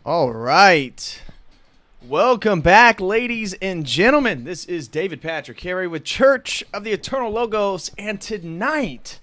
All right. Welcome back, ladies and gentlemen. This is David Patrick Carey with Church of the Eternal Logos, and tonight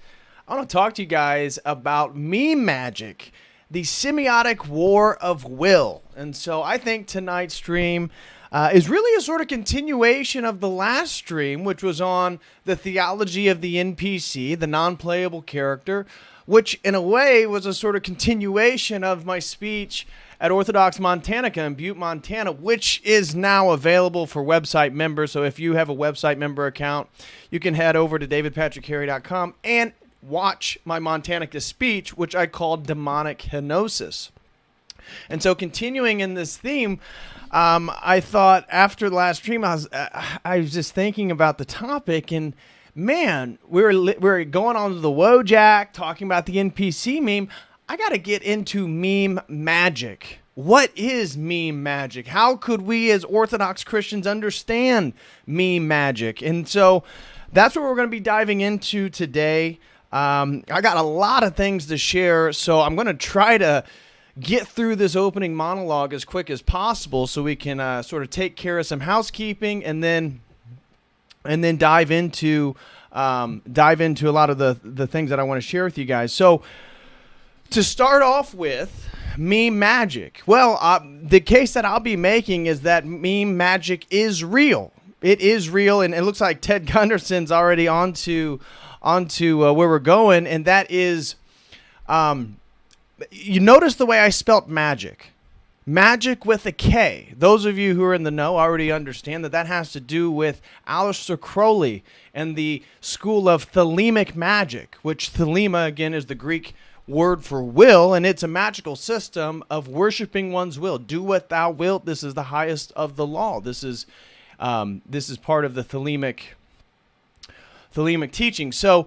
I want to talk to you guys about meme magic, the semiotic war of will. And so I think tonight's stream is really a sort of continuation of the last stream, which was on the theology of the NPC, the non-playable character, which in a way was a sort of continuation of my speech at Orthodox Montanica in Butte, Montana, which is now available for website members. So if you have a website member account, you can head over to davidpatrickcarey.com and watch my Montanica speech, which I called Demonic Henosis. And so continuing in this theme, I thought after the last stream, I was just thinking about the topic, and man, we're going on to the Wojak, talking about the NPC meme. I got to get into meme magic. What is meme magic? How could we as Orthodox Christians understand meme magic? And so that's what we're going to be diving into today. I got a lot of things to share, so I'm going to try to get through this opening monologue as quick as possible so we can sort of take care of some housekeeping and then dive into a lot of the things that I want to share with you guys. So to start off with, meme magic. Well, the case that I'll be making is that meme magic is real. It is real, and it looks like Ted Gunderson's already onto where we're going, and that is, you notice the way I spelt magic. Magic with a K. Those of you who are in the know already understand that has to do with Aleister Crowley and the school of thelemic magic, which thelema, again, is the Greek word for will, and it's a magical system of worshiping one's will. Do what thou wilt. This is the highest of the law. This is part of the thelemic teaching. So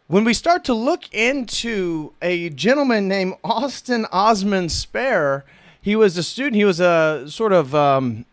when we start to look into a gentleman named Austin Osman Spare, he was a student. He was a sort of a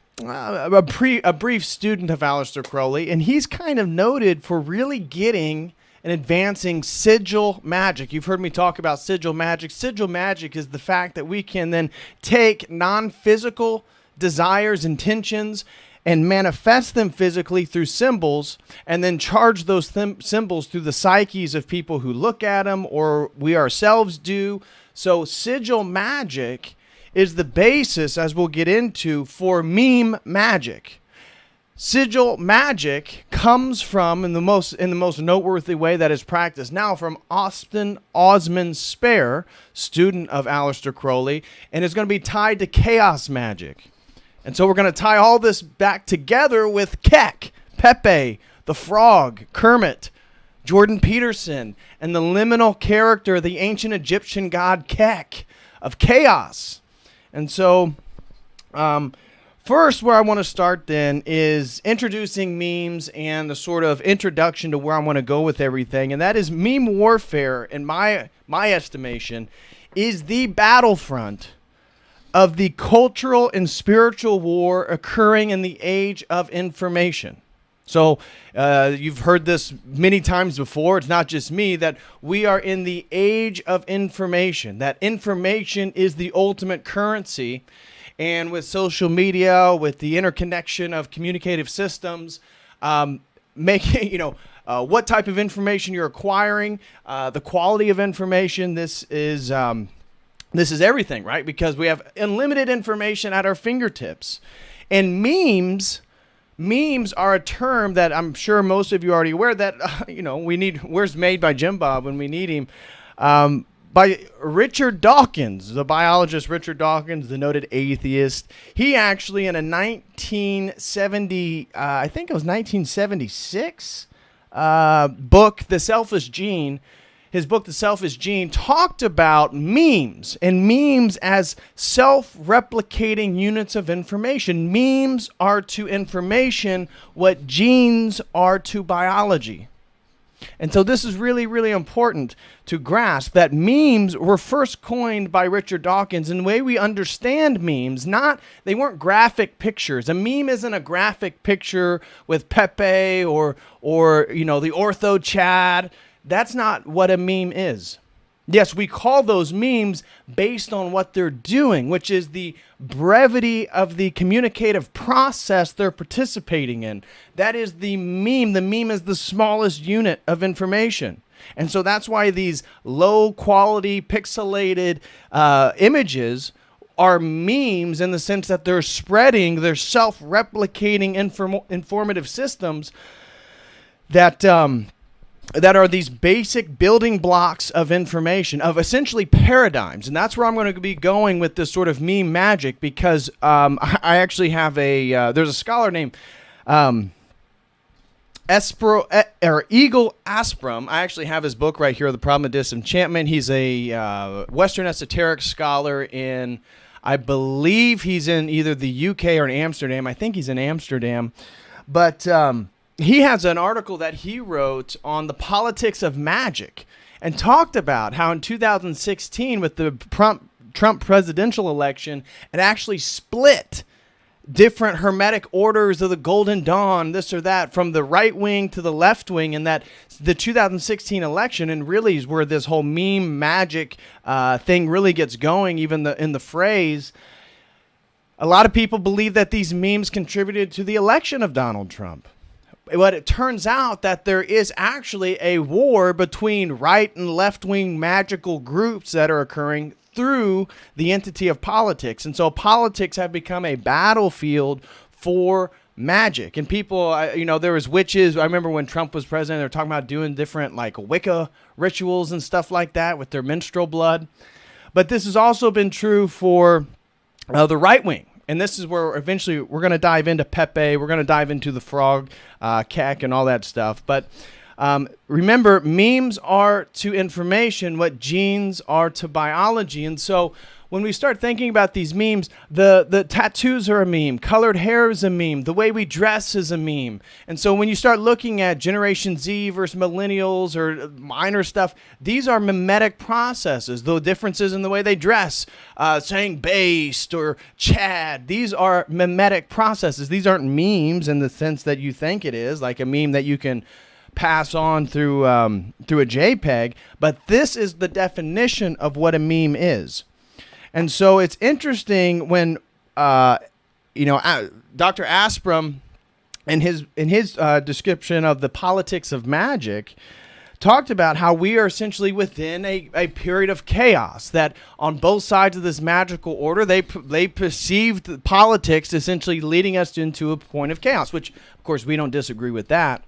brief student of Aleister Crowley, and he's kind of noted for really getting and advancing sigil magic. You've heard me talk about sigil magic. Sigil magic is the fact that we can then take non-physical desires, intentions, and manifest them physically through symbols, and then charge those symbols through the psyches of people who look at them, or we ourselves do. So sigil magic is the basis, as we'll get into, for meme magic. Sigil magic comes from, in the most noteworthy way that is practiced now, from Austin Osman Spare, student of Aleister Crowley, and is going to be tied to chaos magic. And so we're going to tie all this back together with Kek, Pepe, the Frog, Kermit, Jordan Peterson, and the liminal character, the ancient Egyptian god Kek of chaos. And so first, where I want to start then is introducing memes and the sort of introduction to where I want to go with everything. And that is meme warfare, in my estimation, is the battlefront of the cultural and spiritual war occurring in the age of information. So you've heard this many times before. It's not just me, that we are in the age of information, that information is the ultimate currency. And with social media, with the interconnection of communicative systems, making, what type of information you're acquiring, the quality of information, this is everything, right? Because we have unlimited information at our fingertips. And memes are a term that I'm sure most of you are already aware that, we need, where's made by Jim Bob when we need him, by Richard Dawkins, the biologist Richard Dawkins, the noted atheist. He actually, in a 1976 book, The Selfish Gene, his book, The Selfish Gene, talked about memes, and memes as self-replicating units of information. Memes are to information what genes are to biology. And so this is really, really important to grasp, that memes were first coined by Richard Dawkins. And the way we understand memes, they weren't graphic pictures. A meme isn't a graphic picture with Pepe or the Ortho Chad. That's not what a meme is. Yes, we call those memes based on what they're doing, which is the brevity of the communicative process they're participating in. That is the meme. The meme is the smallest unit of information. And so that's why these low quality pixelated images are memes, in the sense that they're spreading, they're self-replicating informative systems that are these basic building blocks of information, of essentially paradigms. And that's where I'm going to be going with this sort of meme magic, because I actually have there's a scholar named Eagle Aspram. I actually have his book right here, The Problem of Disenchantment. He's a Western esoteric scholar I believe he's in either the UK or in Amsterdam. I think he's in Amsterdam. But he has an article that he wrote on the politics of magic, and talked about how in 2016, with the Trump presidential election, it actually split different hermetic orders of the Golden Dawn, this or that, from the right wing to the left wing, and that the 2016 election, and really is where this whole meme magic thing really gets going, even in the phrase. A lot of people believe that these memes contributed to the election of Donald Trump. But it turns out that there is actually a war between right and left-wing magical groups that are occurring through the entity of politics. And so politics have become a battlefield for magic. And people, there was witches. I remember when Trump was president, they were talking about doing different like Wicca rituals and stuff like that with their menstrual blood. But this has also been true for the right wing. And this is where eventually we're going to dive into Pepe. We're going to dive into the frog, Kek, and all that stuff. But remember, memes are to information what genes are to biology. And so when we start thinking about these memes, the tattoos are a meme. Colored hair is a meme. The way we dress is a meme. And so when you start looking at Generation Z versus millennials or minor stuff, these are mimetic processes. The differences in the way they dress, saying based or Chad, these are mimetic processes. These aren't memes in the sense that you think it is, like a meme that you can pass on through a JPEG. But this is the definition of what a meme is. And so it's interesting when, Dr. Aspram, in his description of the politics of magic, talked about how we are essentially within a period of chaos, that on both sides of this magical order, they perceived politics essentially leading us into a point of chaos, which, of course, we don't disagree with that.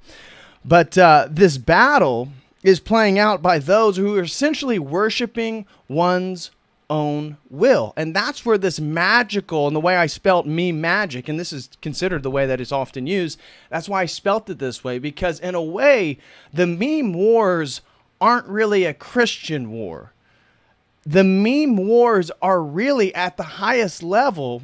But this battle is playing out by those who are essentially worshiping one's own will. And that's where this magical, and the way I spelt meme magic, and this is considered the way that it's often used, that's why I spelt it this way, because in a way, the meme wars aren't really a Christian war. The meme wars are really at the highest level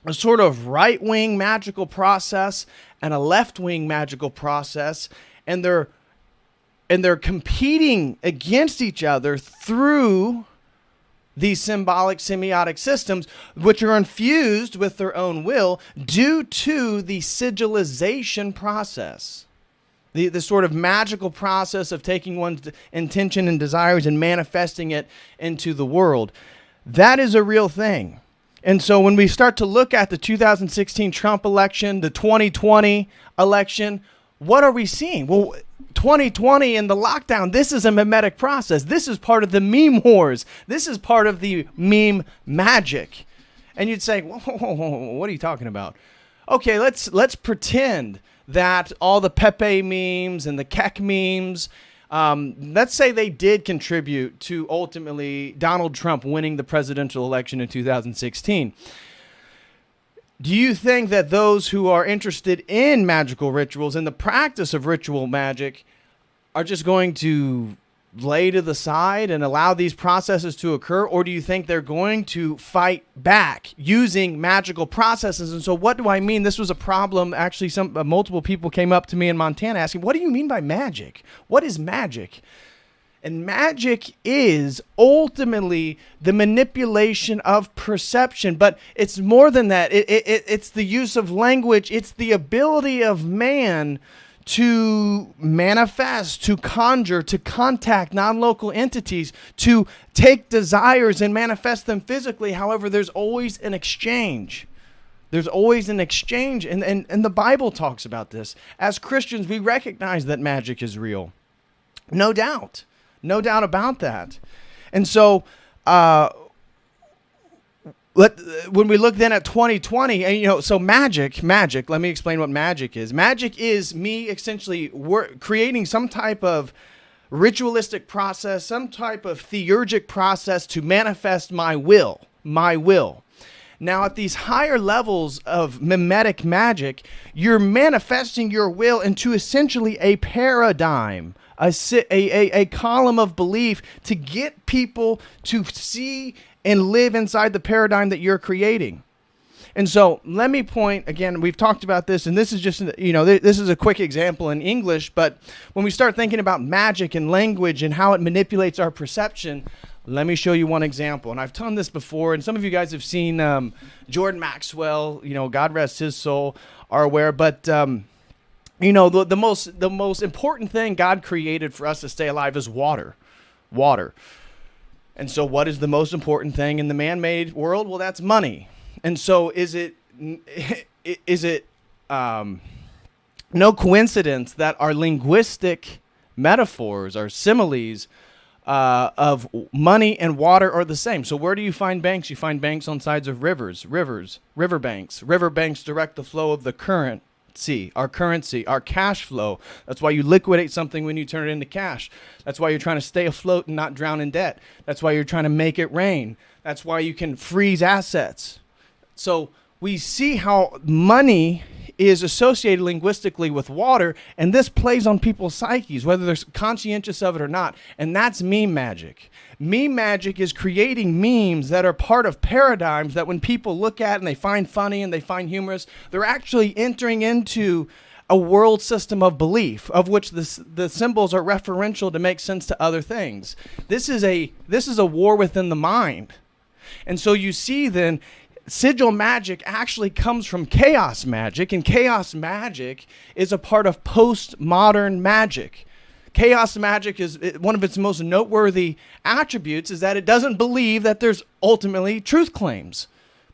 a sort of right-wing magical process and a left-wing magical process, and they're competing against each other through these symbolic semiotic systems, which are infused with their own will due to the sigilization process, the sort of magical process of taking one's intention and desires and manifesting it into the world. That is a real thing. And so when we start to look at the 2016 Trump election, the 2020 election, what are we seeing? Well, 2020 and the lockdown, this is a mimetic process. This is part of the meme wars. This is part of the meme magic. And you'd say, whoa, what are you talking about? Okay, let's pretend that all the Pepe memes and the Kek memes, let's say they did contribute to ultimately Donald Trump winning the presidential election in 2016. Do you think that those who are interested in magical rituals and the practice of ritual magic are just going to lay to the side and allow these processes to occur? Or do you think they're going to fight back using magical processes? And so what do I mean? This was a problem. Actually, multiple people came up to me in Montana asking, what do you mean by magic? What is magic? And magic is ultimately the manipulation of perception, but it's more than that. It's the use of language. It's the ability of man to manifest, to conjure, to contact non-local entities, to take desires and manifest them physically. However, there's always an exchange. There's always an exchange, and the Bible talks about this. As Christians, we recognize that magic is real. No doubt about that. And so, when we look then at 2020, and so magic, let me explain what magic is. Magic is me essentially creating some type of ritualistic process, some type of theurgic process to manifest my will. Now, at these higher levels of mimetic magic, you're manifesting your will into essentially a paradigm, a column of belief to get people to see and live inside the paradigm that you're creating. And so let me point, again, we've talked about this, and this is just, this is a quick example in English, but when we start thinking about magic and language and how it manipulates our perception, let me show you one example. And I've done this before, and some of you guys have seen Jordan Maxwell, God rest his soul, are aware, but the most important thing God created for us to stay alive is water. And so what is the most important thing in the man-made world? Well, that's money. And so is it no coincidence that our linguistic metaphors, our similes of money and water are the same? So where do you find banks? You find banks on sides of riverbanks. Riverbanks direct the flow of the currency, our cash flow. That's why you liquidate something when you turn it into cash. That's why you're trying to stay afloat and not drown in debt. That's why you're trying to make it rain. That's why you can freeze assets. So we see how money is associated linguistically with water, and this plays on people's psyches, whether they're conscientious of it or not, and that's meme magic. Meme magic is creating memes that are part of paradigms that when people look at and they find funny and they find humorous, they're actually entering into a world system of belief, of which the symbols are referential to make sense to other things. This is a war within the mind. And so you see then, sigil magic actually comes from chaos magic, and chaos magic is a part of postmodern magic. Chaos magic is one of its most noteworthy attributes is that it doesn't believe that there's ultimately truth claims.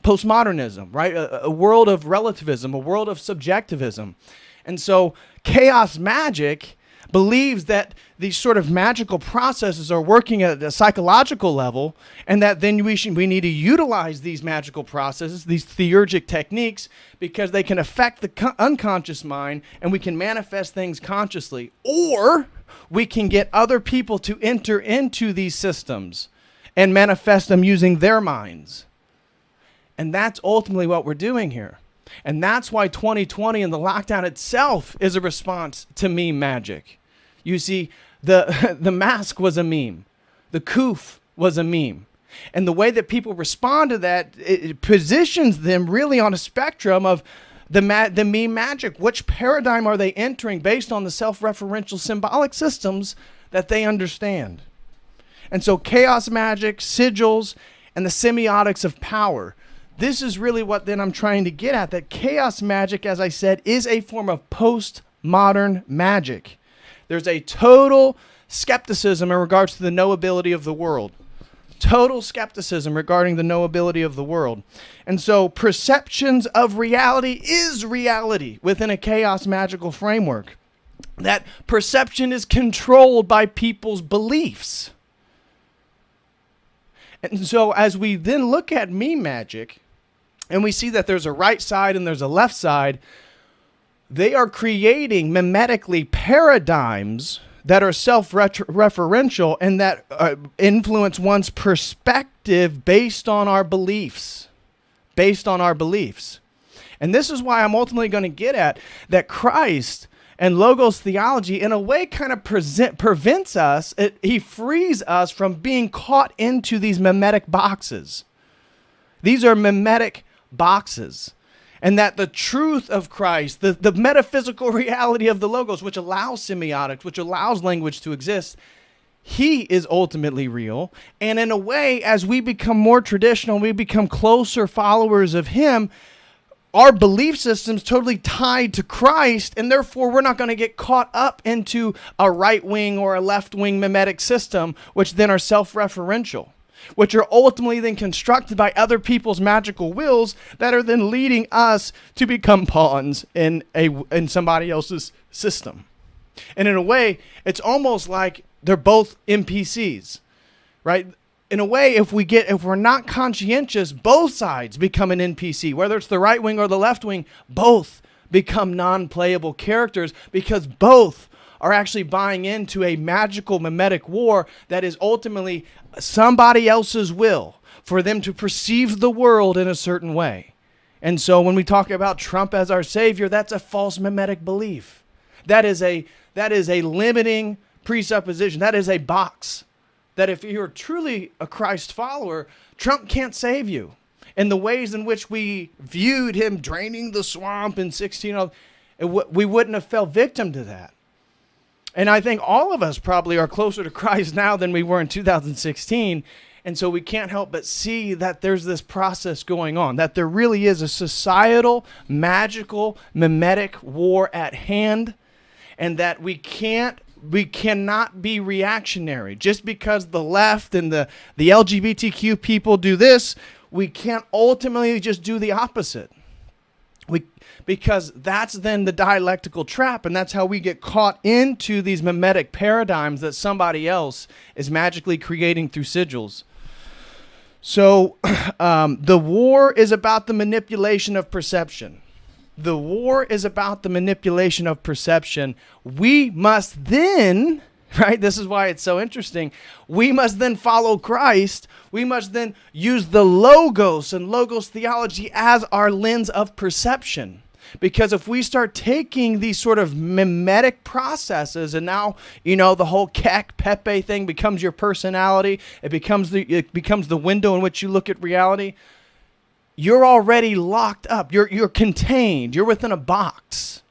Postmodernism, right? A world of relativism, a world of subjectivism. And so chaos magic believes that these sort of magical processes are working at a psychological level, and that then we need to utilize these magical processes, these theurgic techniques, because they can affect the unconscious mind, and we can manifest things consciously. Or we can get other people to enter into these systems and manifest them using their minds. And that's ultimately what we're doing here. And that's why 2020 and the lockdown itself is a response to meme magic. You see, the mask was a meme. The coof was a meme. And the way that people respond to that, it positions them really on a spectrum of the meme magic. Which paradigm are they entering based on the self-referential symbolic systems that they understand? And so chaos magic, sigils, and the semiotics of power. This is really what then I'm trying to get at, that chaos magic, as I said, is a form of postmodern magic. There's a total skepticism in regards to the knowability of the world. Total skepticism regarding the knowability of the world. And so perceptions of reality is reality within a chaos magical framework. That perception is controlled by people's beliefs. And so as we then look at meme magic, and we see that there's a right side and there's a left side, they are creating mimetically paradigms that are self-referential and that influence one's perspective based on our beliefs. And this is why I'm ultimately going to get at that Christ and Logos theology in a way kind of prevents us, he frees us from being caught into these mimetic boxes. These are mimetic boxes. And that the truth of Christ, the metaphysical reality of the Logos, which allows semiotics, which allows language to exist, he is ultimately real. And in a way, as we become more traditional, we become closer followers of him, our belief system's totally tied to Christ, and therefore we're not going to get caught up into a right-wing or a left-wing mimetic system, which then are self-referential, which are ultimately then constructed by other people's magical wills that are then leading us to become pawns in somebody else's system. And in a way, it's almost like they're both NPCs, right? In a way, if we're not conscientious, both sides become an NPC. Whether it's the right wing or the left wing, both become non-playable characters because both are actually buying into a magical mimetic war that is ultimately somebody else's will for them to perceive the world in a certain way. And so when we talk about Trump as our savior, that's a false mimetic belief. That is a limiting presupposition. That is a box. That if you're truly a Christ follower, Trump can't save you. And the ways in which we viewed him draining the swamp in 1600, we wouldn't have fell victim to that. And I think all of us probably are closer to Christ now than we were in 2016. And so we can't help but see that there's this process going on, that there really is a societal, magical, mimetic war at hand, and that we cannot be reactionary. Just because the left and the LGBTQ people do this, we can't ultimately just do the opposite. Because that's then the dialectical trap, and that's how we get caught into these mimetic paradigms that somebody else is magically creating through sigils. So the war is about the manipulation of perception. The war is about the manipulation of perception. We must then, right? This is why it's so interesting. We must then follow Christ. We must then use the logos and logos theology as our lens of perception. Because if we start taking these sort of mimetic processes, and now, the whole Keck Pepe thing becomes your personality, it becomes the window in which you look at reality, you're already locked up. You're contained. You're within a box.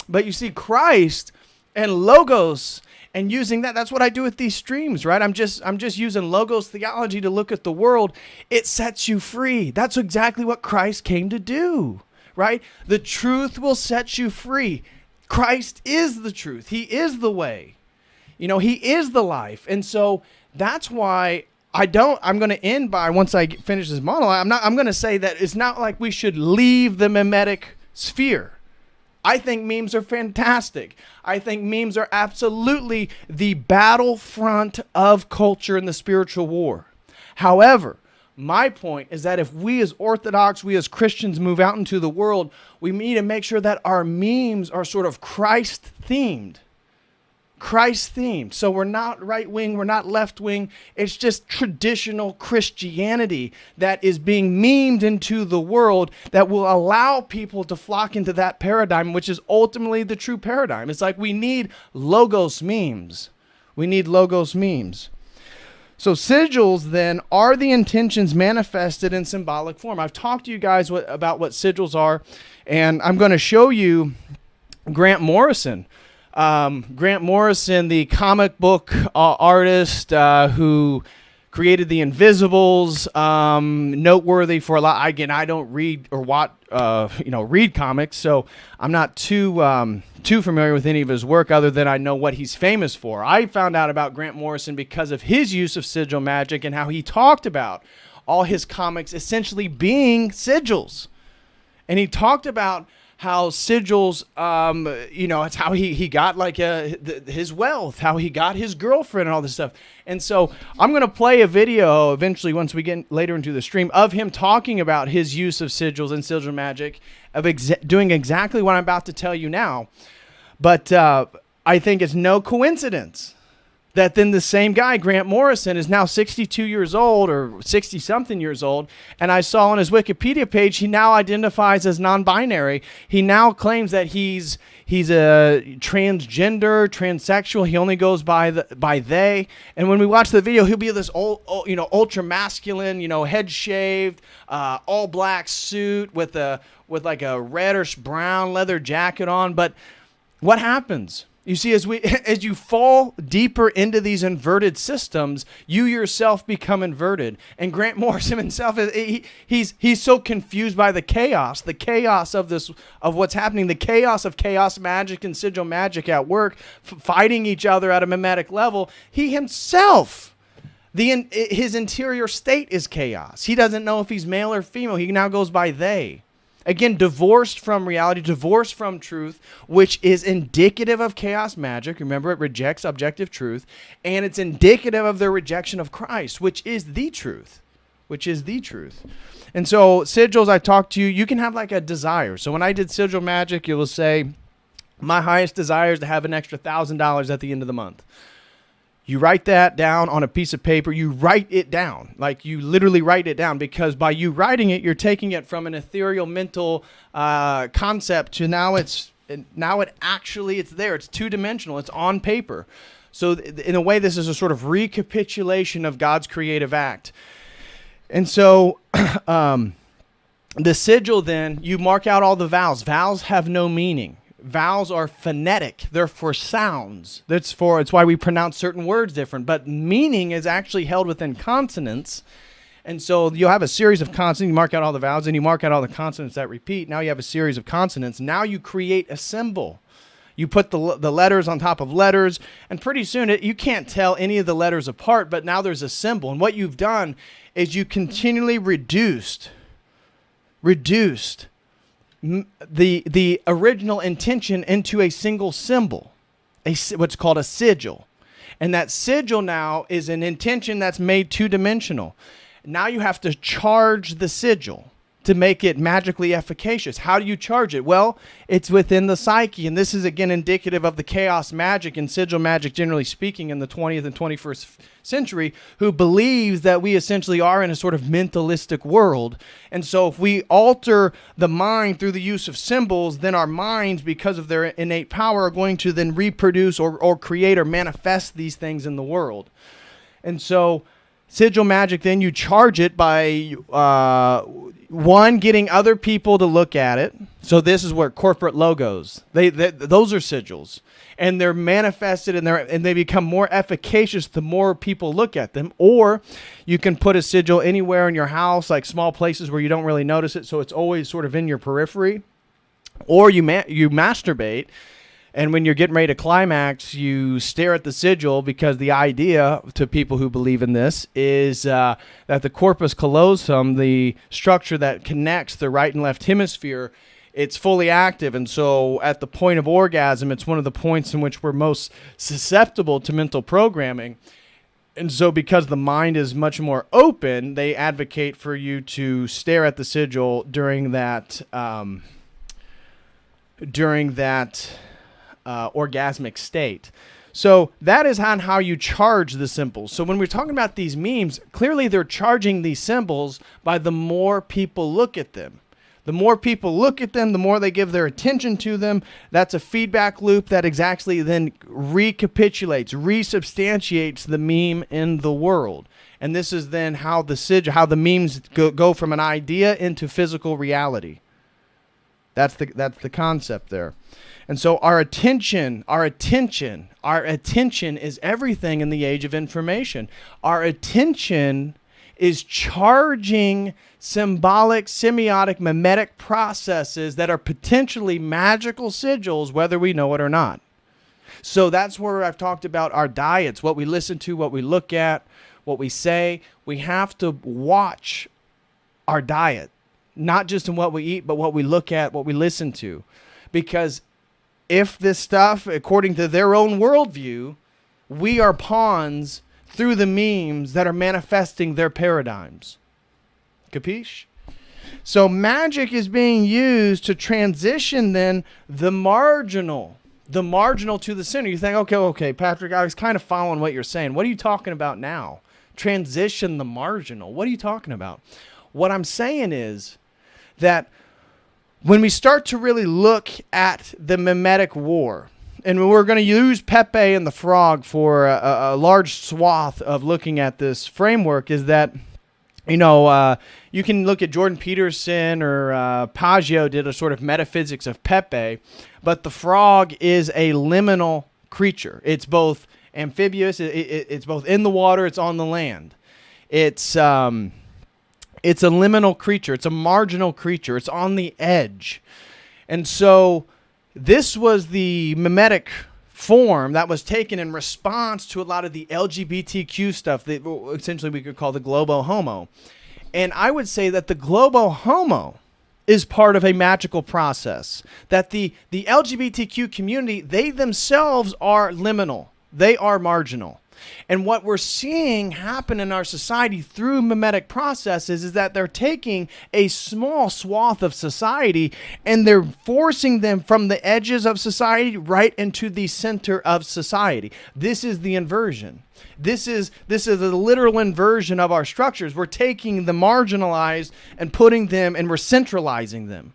But you see, Christ and logos and using that's what I do with these streams, right? I'm just using logos theology to look at the world. It sets you free. That's exactly what Christ came to do, right? The truth will set you free. Christ is the truth. He is the way. He is the life. And so that's why I'm going to end by, once I finish this monologue, I'm going to say that it's not like we should leave the mimetic sphere. I think memes are fantastic. I think memes are absolutely the battlefront of culture in the spiritual war. However, my point is that if we as Orthodox, we as Christians move out into the world, we need to make sure that our memes are sort of Christ-themed. Christ-themed. So we're not right-wing, we're not left-wing. It's just traditional Christianity that is being memed into the world that will allow people to flock into that paradigm, which is ultimately the true paradigm. It's like we need logos memes. We need logos memes. So sigils, then, are the intentions manifested in symbolic form. I've talked to you guys about what sigils are, and I'm going to show you Grant Morrison. Grant Morrison, the comic book artist who created the Invisibles, noteworthy for a lot. Again, I don't read or watch, read comics, so I'm not too familiar with any of his work other than I know what he's famous for. I found out about Grant Morrison because of his use of sigil magic and how he talked about all his comics essentially being sigils. And he talked about how sigils, it's how he got his wealth, how he got his girlfriend and all this stuff. And so I'm going to play a video eventually once we get later into the stream of him talking about his use of sigils and sigil magic, of doing exactly what I'm about to tell you now. But I think it's no coincidence that then the same guy, Grant Morrison, is now 62 years old or 60-something years old, and I saw on his Wikipedia page he now identifies as non-binary. He now claims that he's a transgender, transsexual. He only goes by they. And when we watch the video, he'll be this ultra masculine, head shaved, all black suit with like a reddish brown leather jacket on. But what happens? You see, as you fall deeper into these inverted systems, you yourself become inverted. And Grant Morrison himself, he's so confused by the chaos of what's happening, the chaos of chaos magic and sigil magic at work, fighting each other at a mimetic level. He himself, his interior state is chaos. He doesn't know if he's male or female. He now goes by they. Again, divorced from reality, divorced from truth, which is indicative of chaos magic. Remember, it rejects objective truth. And it's indicative of their rejection of Christ, which is the truth. And so sigils, I talked to you, you can have like a desire. So when I did sigil magic, you will say, my highest desire is to have an extra $1,000 at the end of the month. You write that down on a piece of paper. You write it down. Like you literally write it down, because by you writing it, you're taking it from an ethereal mental concept to now it's there. It's two-dimensional. It's on paper. So in a way, this is a sort of recapitulation of God's creative act. And so the sigil, then, you mark out all the vowels. Vowels have no meaning. Vowels are phonetic. They're for sounds. It's why we pronounce certain words different. But meaning is actually held within consonants. And so you'll have a series of consonants. You mark out all the vowels, and you mark out all the consonants that repeat. Now you have a series of consonants. Now you create a symbol. You put the letters on top of letters, and pretty soon you can't tell any of the letters apart, but now there's a symbol. And what you've done is you continually reduced the original intention into a single symbol, what's called a sigil. And that sigil now is an intention that's made two-dimensional. Now you have to charge the sigil to make it magically efficacious. How do you charge it? Well, it's within the psyche. And this is, again, indicative of the chaos magic and sigil magic, generally speaking, in the 20th and 21st century, who believes that we essentially are in a sort of mentalistic world. And so if we alter the mind through the use of symbols, then our minds, because of their innate power, are going to then reproduce or create or manifest these things in the world. And so sigil magic, then you charge it by one, getting other people to look at it. So this is where corporate logos, those are sigils, and they're manifested and they become more efficacious the more people look at them. Or you can put a sigil anywhere in your house, like small places where you don't really notice it, so it's always sort of in your periphery. Or you masturbate. And when you're getting ready to climax, you stare at the sigil, because the idea to people who believe in this is that the corpus callosum, the structure that connects the right and left hemisphere, it's fully active. And so at the point of orgasm, it's one of the points in which we're most susceptible to mental programming. And so because the mind is much more open, they advocate for you to stare at the sigil during that orgasmic state. So that is on how you charge the symbols. So when we're talking about these memes, clearly they're charging these symbols by the more people look at them. The more people look at them, the more they give their attention to them. That's a feedback loop that exactly then recapitulates, resubstantiates the meme in the world. And this is then how the memes go from an idea into physical reality. That's the concept there. And so our attention is everything in the age of information. Our attention is charging symbolic, semiotic, mimetic processes that are potentially magical sigils, whether we know it or not. So that's where I've talked about our diets, what we listen to, what we look at, what we say. We have to watch our diet, not just in what we eat, but what we look at, what we listen to. Because if this stuff, according to their own worldview, we are pawns through the memes that are manifesting their paradigms. Capiche? So magic is being used to transition then the marginal to the center. You think, okay, Patrick, I was kind of following what you're saying. What are you talking about now? Transition the marginal. What are you talking about? What I'm saying is that when we start to really look at the mimetic war, and we're going to use Pepe and the Frog for a large swath of looking at this framework, is that, you can look at Jordan Peterson or Paggio did a sort of metaphysics of Pepe, but the Frog is a liminal creature. It's both amphibious. It's both in the water. It's on the land. It's a liminal creature. It's a marginal creature. It's on the edge. And so this was the mimetic form that was taken in response to a lot of the LGBTQ stuff that essentially we could call the globo homo. And I would say that the globo homo is part of a magical process, that the LGBTQ community, they themselves are liminal. They are marginal. And what we're seeing happen in our society through mimetic processes is that they're taking a small swath of society and they're forcing them from the edges of society right into the center of society. This is the inversion. This is a literal inversion of our structures. We're taking the marginalized and putting them, and we're centralizing them.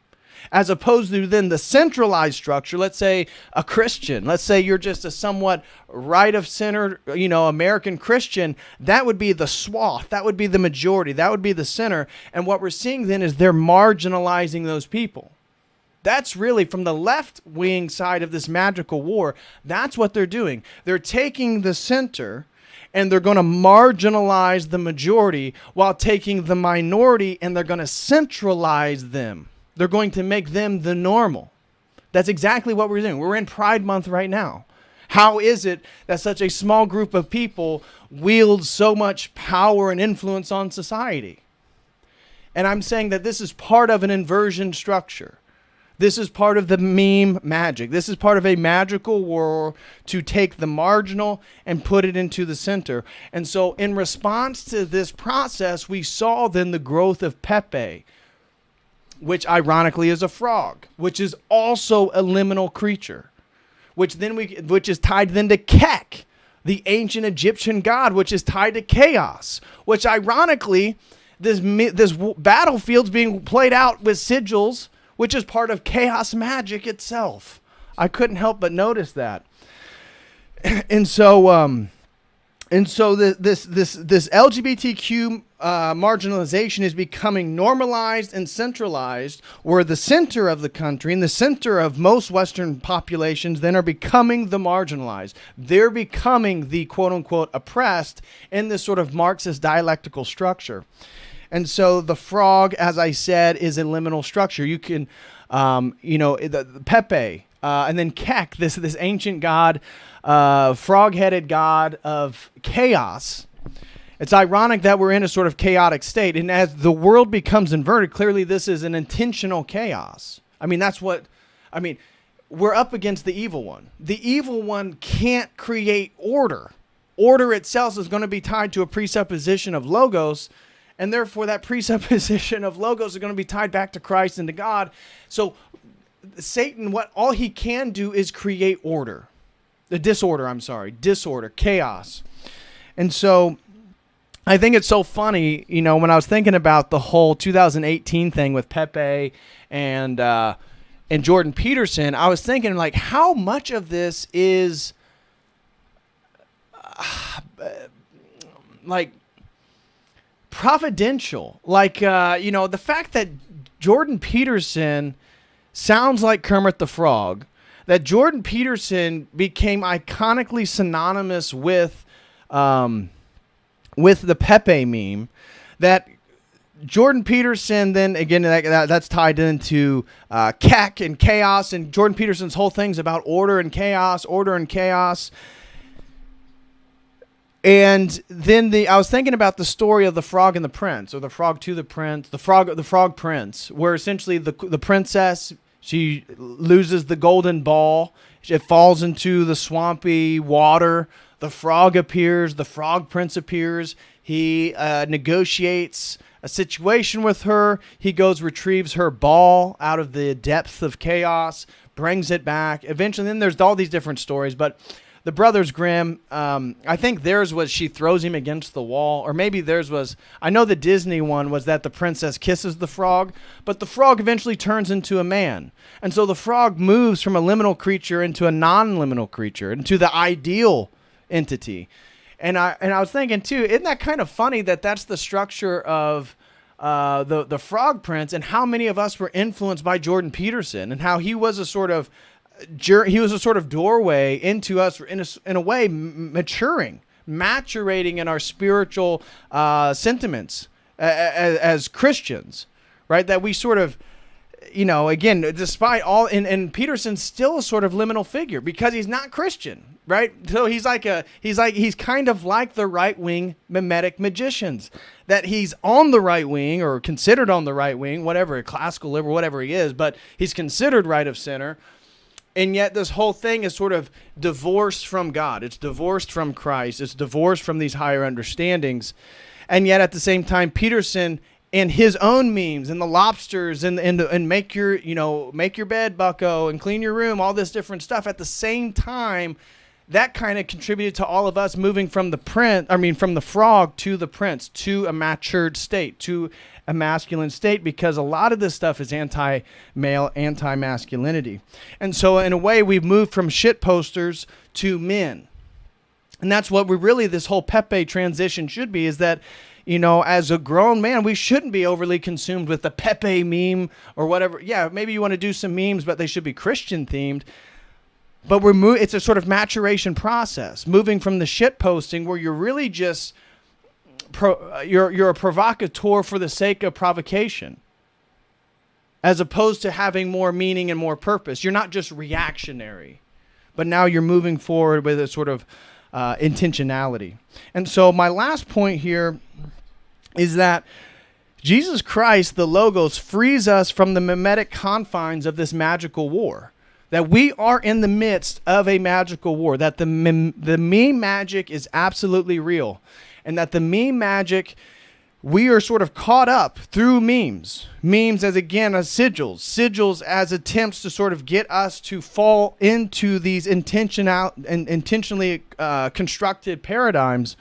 As opposed to then the centralized structure, let's say a Christian, let's say you're just a somewhat right of center, American Christian, that would be the swath, that would be the majority, that would be the center. And what we're seeing then is they're marginalizing those people. That's really from the left wing side of this magical war. That's what they're doing. They're taking the center and they're going to marginalize the majority while taking the minority and they're going to centralize them. They're going to make them the normal. That's exactly what we're doing. We're in Pride Month right now. How is it that such a small group of people wield so much power and influence on society? And I'm saying that this is part of an inversion structure. This is part of the meme magic. This is part of a magical war to take the marginal and put it into the center. And so in response to this process, we saw then the growth of Pepe, which ironically is a frog, which is also a liminal creature, which is tied then to Kek, the ancient Egyptian god, which is tied to chaos, which ironically, this battlefield's being played out with sigils, which is part of chaos magic itself. I couldn't help but notice that. And so this LGBTQ marginalization is becoming normalized and centralized, where the center of the country and the center of most Western populations then are becoming the marginalized. They're becoming the quote-unquote oppressed in this sort of Marxist dialectical structure. And so the frog, as I said, is a liminal structure. You can, the Pepe, and then Kek, this ancient god, frog-headed god of chaos. It's ironic that we're in a sort of chaotic state. And as the world becomes inverted, clearly this is an intentional chaos. We're up against the evil one. The evil one can't create order. Order itself is going to be tied to a presupposition of logos, and therefore that presupposition of logos is going to be tied back to Christ and to God. So Satan, all he can do is create order. Disorder, chaos. And so I think it's so funny, when I was thinking about the whole 2018 thing with Pepe and Jordan Peterson, I was thinking like how much of this is like providential, the fact that Jordan Peterson sounds like Kermit the Frog, that Jordan Peterson became iconically synonymous with the Pepe meme, that Jordan Peterson then again that's tied into Kek and chaos, and Jordan Peterson's whole thing's about order and chaos. And then I was thinking about the story of the Frog and the Prince, or the Frog to the Prince, the Frog Prince, where essentially the princess, she loses the golden ball, it falls into the swampy water, the frog appears, the Frog Prince appears, he negotiates a situation with her, he goes, retrieves her ball out of the depths of chaos, brings it back, eventually, then there's all these different stories, but the Brothers Grimm, I think theirs was she throws him against the wall, or maybe theirs was, I know the Disney one was that the princess kisses the frog, but the frog eventually turns into a man. And so the frog moves from a liminal creature into a non-liminal creature, into the ideal entity. And I was thinking too, isn't that kind of funny that that's the structure of the Frog Prince, and how many of us were influenced by Jordan Peterson, and how he was a sort of he was a sort of doorway into us, in a way, maturating in our spiritual sentiments as Christians, right? That we sort of, again, despite all, and Peterson's still a sort of liminal figure because he's not Christian, right? So he's kind of like the right-wing mimetic magicians, that he's on the right wing or considered on the right wing, whatever, classical liberal, whatever he is, but he's considered right of center. And yet this whole thing is sort of divorced from God. It's divorced from Christ. It's divorced from these higher understandings. And yet at the same time, Peterson and his own memes and the lobsters and make your bed, bucko, and clean your room, all this different stuff at the same time, that kind of contributed to all of us moving from the frog to the prince, to a matured state, to a masculine state, because a lot of this stuff is anti-male, anti-masculinity. And so in a way, we've moved from shit posters to men. And that's what this whole Pepe transition should be, is that, as a grown man, we shouldn't be overly consumed with the Pepe meme or whatever. Yeah, maybe you want to do some memes, but they should be Christian themed. But it's a sort of maturation process, moving from the shit posting where you're really just you're a provocateur for the sake of provocation, as opposed to having more meaning and more purpose. You're not just reactionary, but now you're moving forward with a sort of intentionality. And so my last point here is that Jesus Christ, the Logos, frees us from the mimetic confines of this magical war. That we are in the midst of a magical war, that the meme magic is absolutely real, and that the meme magic, we are sort of caught up through memes. Memes as, again, as sigils as attempts to sort of get us to fall into these intentionally constructed paradigms,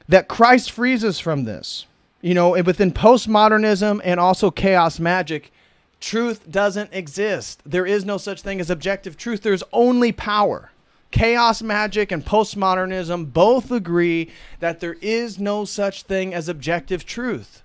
that Christ frees us from this. Within postmodernism and also chaos magic, truth doesn't exist. There is no such thing as objective truth. There's only power. Chaos magic and postmodernism both agree that there is no such thing as objective truth.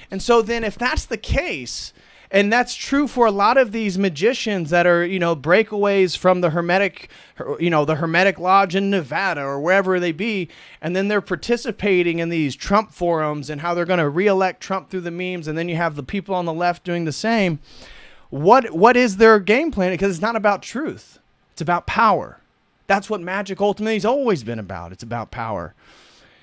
And so then if that's the case, and that's true for a lot of these magicians that are, breakaways from the Hermetic, the Hermetic Lodge in Nevada or wherever they be, and then they're participating in these Trump forums and how they're going to reelect Trump through the memes, and then you have the people on the left doing the same. What is their game plan? Because it's not about truth. It's about power. That's what magic ultimately has always been about. It's about power.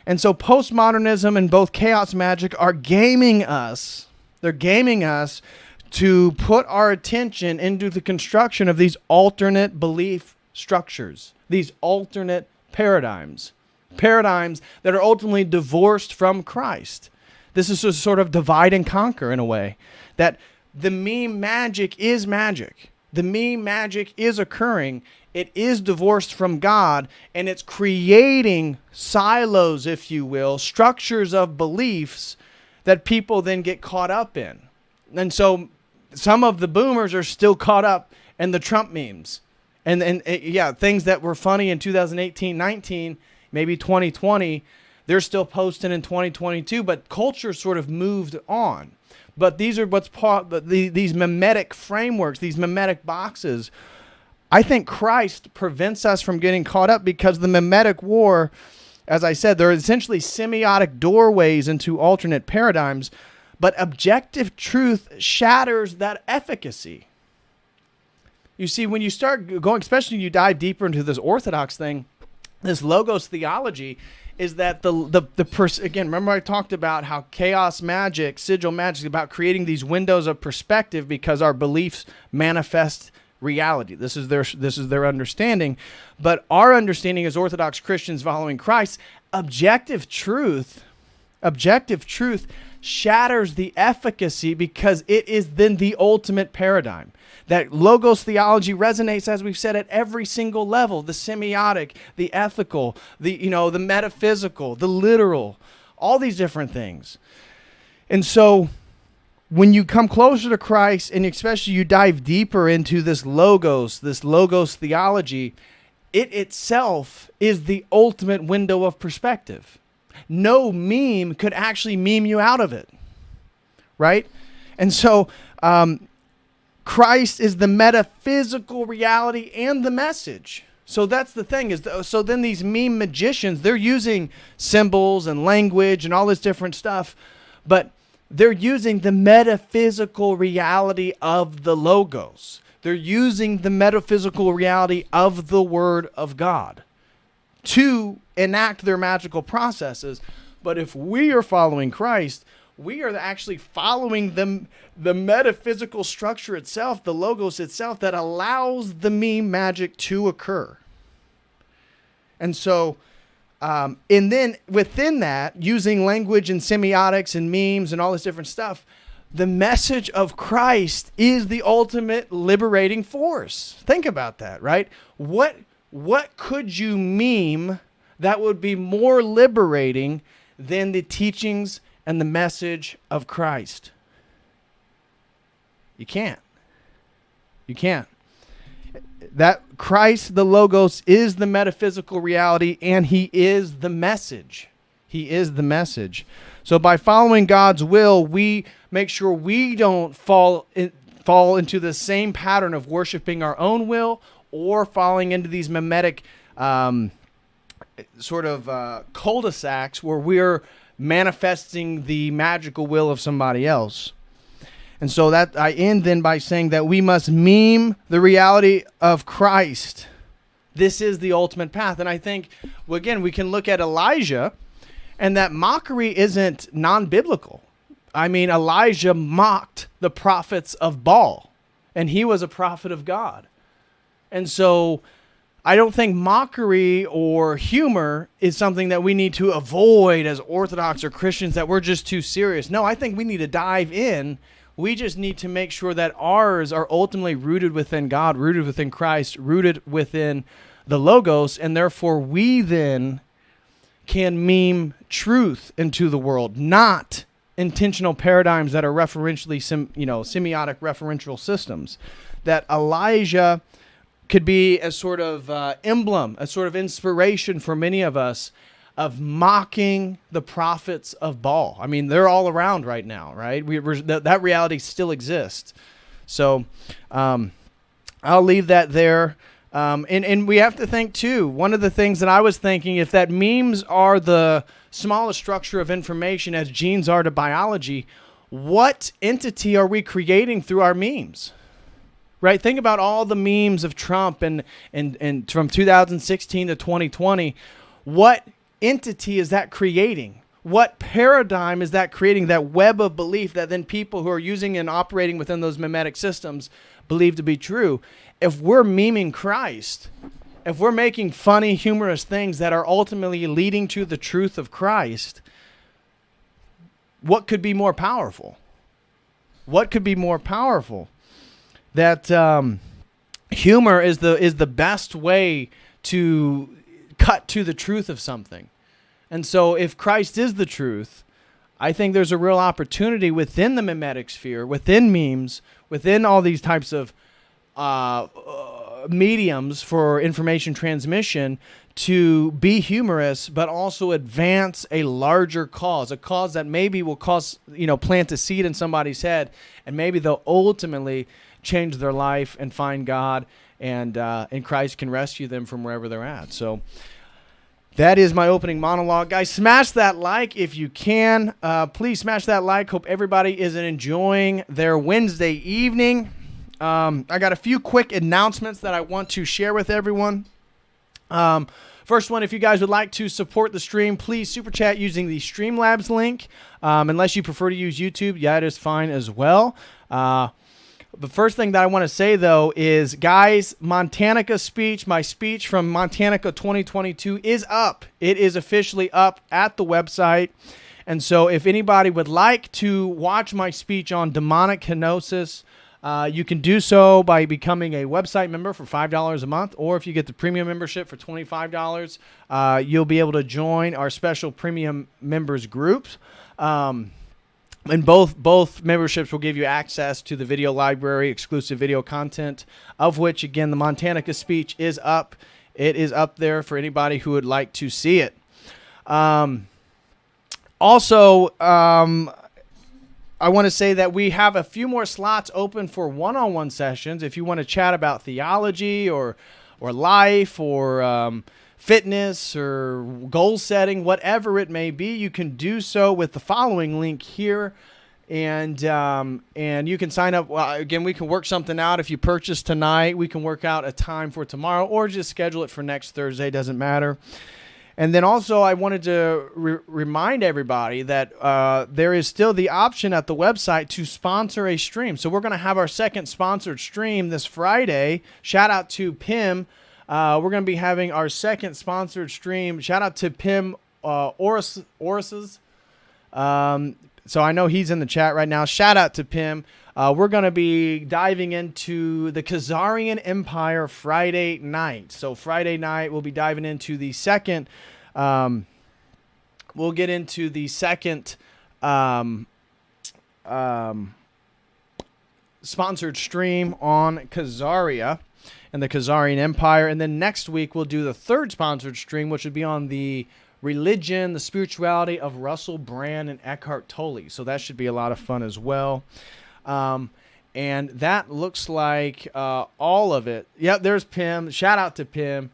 And so postmodernism and both chaos magic are gaming us. They're gaming us to put our attention into the construction of these alternate belief structures, these alternate paradigms that are ultimately divorced from Christ. This is a sort of divide and conquer in a way, that the meme magic is magic. The meme magic is occurring. It is divorced from God, and it's creating silos, if you will, structures of beliefs that people then get caught up in. And so some of the boomers are still caught up in the Trump memes. And things that were funny in 2018, 19, maybe 2020, they're still posting in 2022, but culture sort of moved on. But these are these mimetic frameworks, these mimetic boxes. I think Christ prevents us from getting caught up, because the mimetic war, as I said, they're essentially semiotic doorways into alternate paradigms, but objective truth shatters that efficacy. You see, when you start going, especially when you dive deeper into this orthodox thing, this logos theology, is that again, remember I talked about how chaos magic, sigil magic, is about creating these windows of perspective because our beliefs manifest reality. This is their understanding. But our understanding as Orthodox Christians following Christ, objective truth shatters the efficacy, because it is then the ultimate paradigm. That logos theology resonates, as we've said, at every single level: the semiotic, the ethical, the metaphysical, the literal, all these different things. And so when you come closer to Christ, and especially you dive deeper into this logos theology, it itself is the ultimate window of perspective. No meme could actually meme you out of it, right? And so Christ is the metaphysical reality and the message. So that's the thing so then these meme magicians, they're using symbols and language and all this different stuff, but they're using the metaphysical reality of the logos. They're using the metaphysical reality of the Word of God to enact their magical processes. But if we are following Christ, we are actually following the metaphysical structure itself, the logos itself, that allows the meme magic to occur. And so, and then within that, using language and semiotics and memes and all this different stuff, the message of Christ is the ultimate liberating force. Think about that, right? What could you meme that would be more liberating than the teachings and the message of Christ? You can't. You can't. That Christ, the Logos, is the metaphysical reality, and he is the message. He is the message. So by following God's will, we make sure we don't fall into the same pattern of worshiping our own will or falling into these mimetic cul-de-sacs where we're manifesting the magical will of somebody else. And so that I end then by saying that we must meme the reality of Christ. This is the ultimate path. And I think, well, again, we can look at Elijah, and that mockery isn't non-biblical. I mean, Elijah mocked the prophets of Baal, and he was a prophet of God. And so I don't think mockery or humor is something that we need to avoid as Orthodox or Christians, that we're just too serious. No, I think we need to dive in. We just need to make sure that ours are ultimately rooted within God, rooted within Christ, rooted within the Logos, and therefore we then can meme truth into the world, not intentional paradigms that are referentially, semiotic referential systems. That Elijah could be a sort of emblem, a sort of inspiration for many of us of mocking the prophets of Baal. I mean, they're all around right now, right? That reality still exists. So I'll leave that there. And we have to think, too, one of the things that I was thinking, if that memes are the smallest structure of information as genes are to biology, what entity are we creating through our memes? Right? Think about all the memes of Trump and from 2016 to 2020. What entity is that creating? What paradigm is that creating, that web of belief that then people who are using and operating within those mimetic systems believe to be true? If we're memeing Christ, if we're making funny, humorous things that are ultimately leading to the truth of Christ, what could be more powerful? What could be more powerful? That humor is the best way to cut to the truth of something. And so if Christ is the truth, I think there's a real opportunity within the mimetic sphere, within memes, within all these types of mediums for information transmission, to be humorous, but also advance a larger cause, a cause that maybe will plant a seed in somebody's head, and maybe they'll ultimately change their life and find God, and Christ can rescue them from wherever they're at. So that is my opening monologue. Guys, smash that like if you can. Please smash that like. Hope everybody is enjoying their Wednesday evening. I got a few quick announcements that I want to share with everyone. First one, if you guys would like to support the stream, please super chat using the Streamlabs link. Unless you prefer to use YouTube, yeah, it is fine as well. The first thing that I want to say, though, is, guys, Montanica speech, my speech from Montanica 2022 is up. It is officially up at the website. And so if anybody would like to watch my speech on demonic kenosis, you can do so by becoming a website member for $5 a month, or if you get the premium membership for $25, you'll be able to join our special premium members groups. And both memberships will give you access to the video library, exclusive video content, of which, again, the Montanica speech is up. It is up there for anybody who would like to see it. Also, I want to say that we have a few more slots open for one-on-one sessions. If you want to chat about theology or life or fitness or goal setting, whatever it may be, you can do so with the following link here. And you can sign up. Well, again, we can work something out. If you purchase tonight, we can work out a time for tomorrow or just schedule it for next Thursday. Doesn't matter. And then also I wanted to remind everybody that there is still the option at the website to sponsor a stream. So we're going to have our second sponsored stream this Friday. Shout out to Pim. We're going to be having our second sponsored stream. Shout out to Pim Orses. So I know he's in the chat right now. Shout out to Pim. We're going to be diving into the Khazarian Empire Friday night. So Friday night, we'll be diving into the second. We'll get into the second sponsored stream on Khazaria and the Khazarian Empire. And then next week, we'll do the third sponsored stream, which would be on the religion, the spirituality of Russell Brand and Eckhart Tolle. So that should be a lot of fun as well. And that looks like all of it. Yep, there's Pim. Shout out to Pim.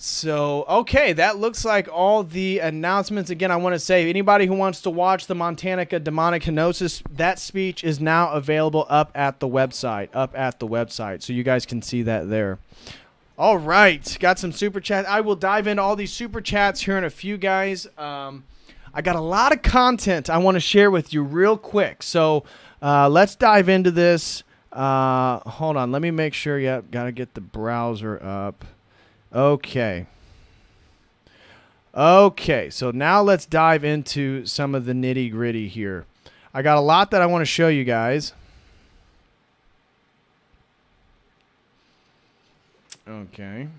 So, okay, that looks like all the announcements. Again, I want to say, anybody who wants to watch the Montanica Demonic Kenosis, that speech is now available up at the website. So you guys can see that there. All right, got some super chats. I will dive into all these super chats here in a few, guys. I got a lot of content I want to share with you real quick. So let's dive into this. Hold on, let me make sure. Yep, got to get the browser up. Okay, so now let's dive into some of the nitty-gritty here. I got a lot that I want to show you guys. Okay.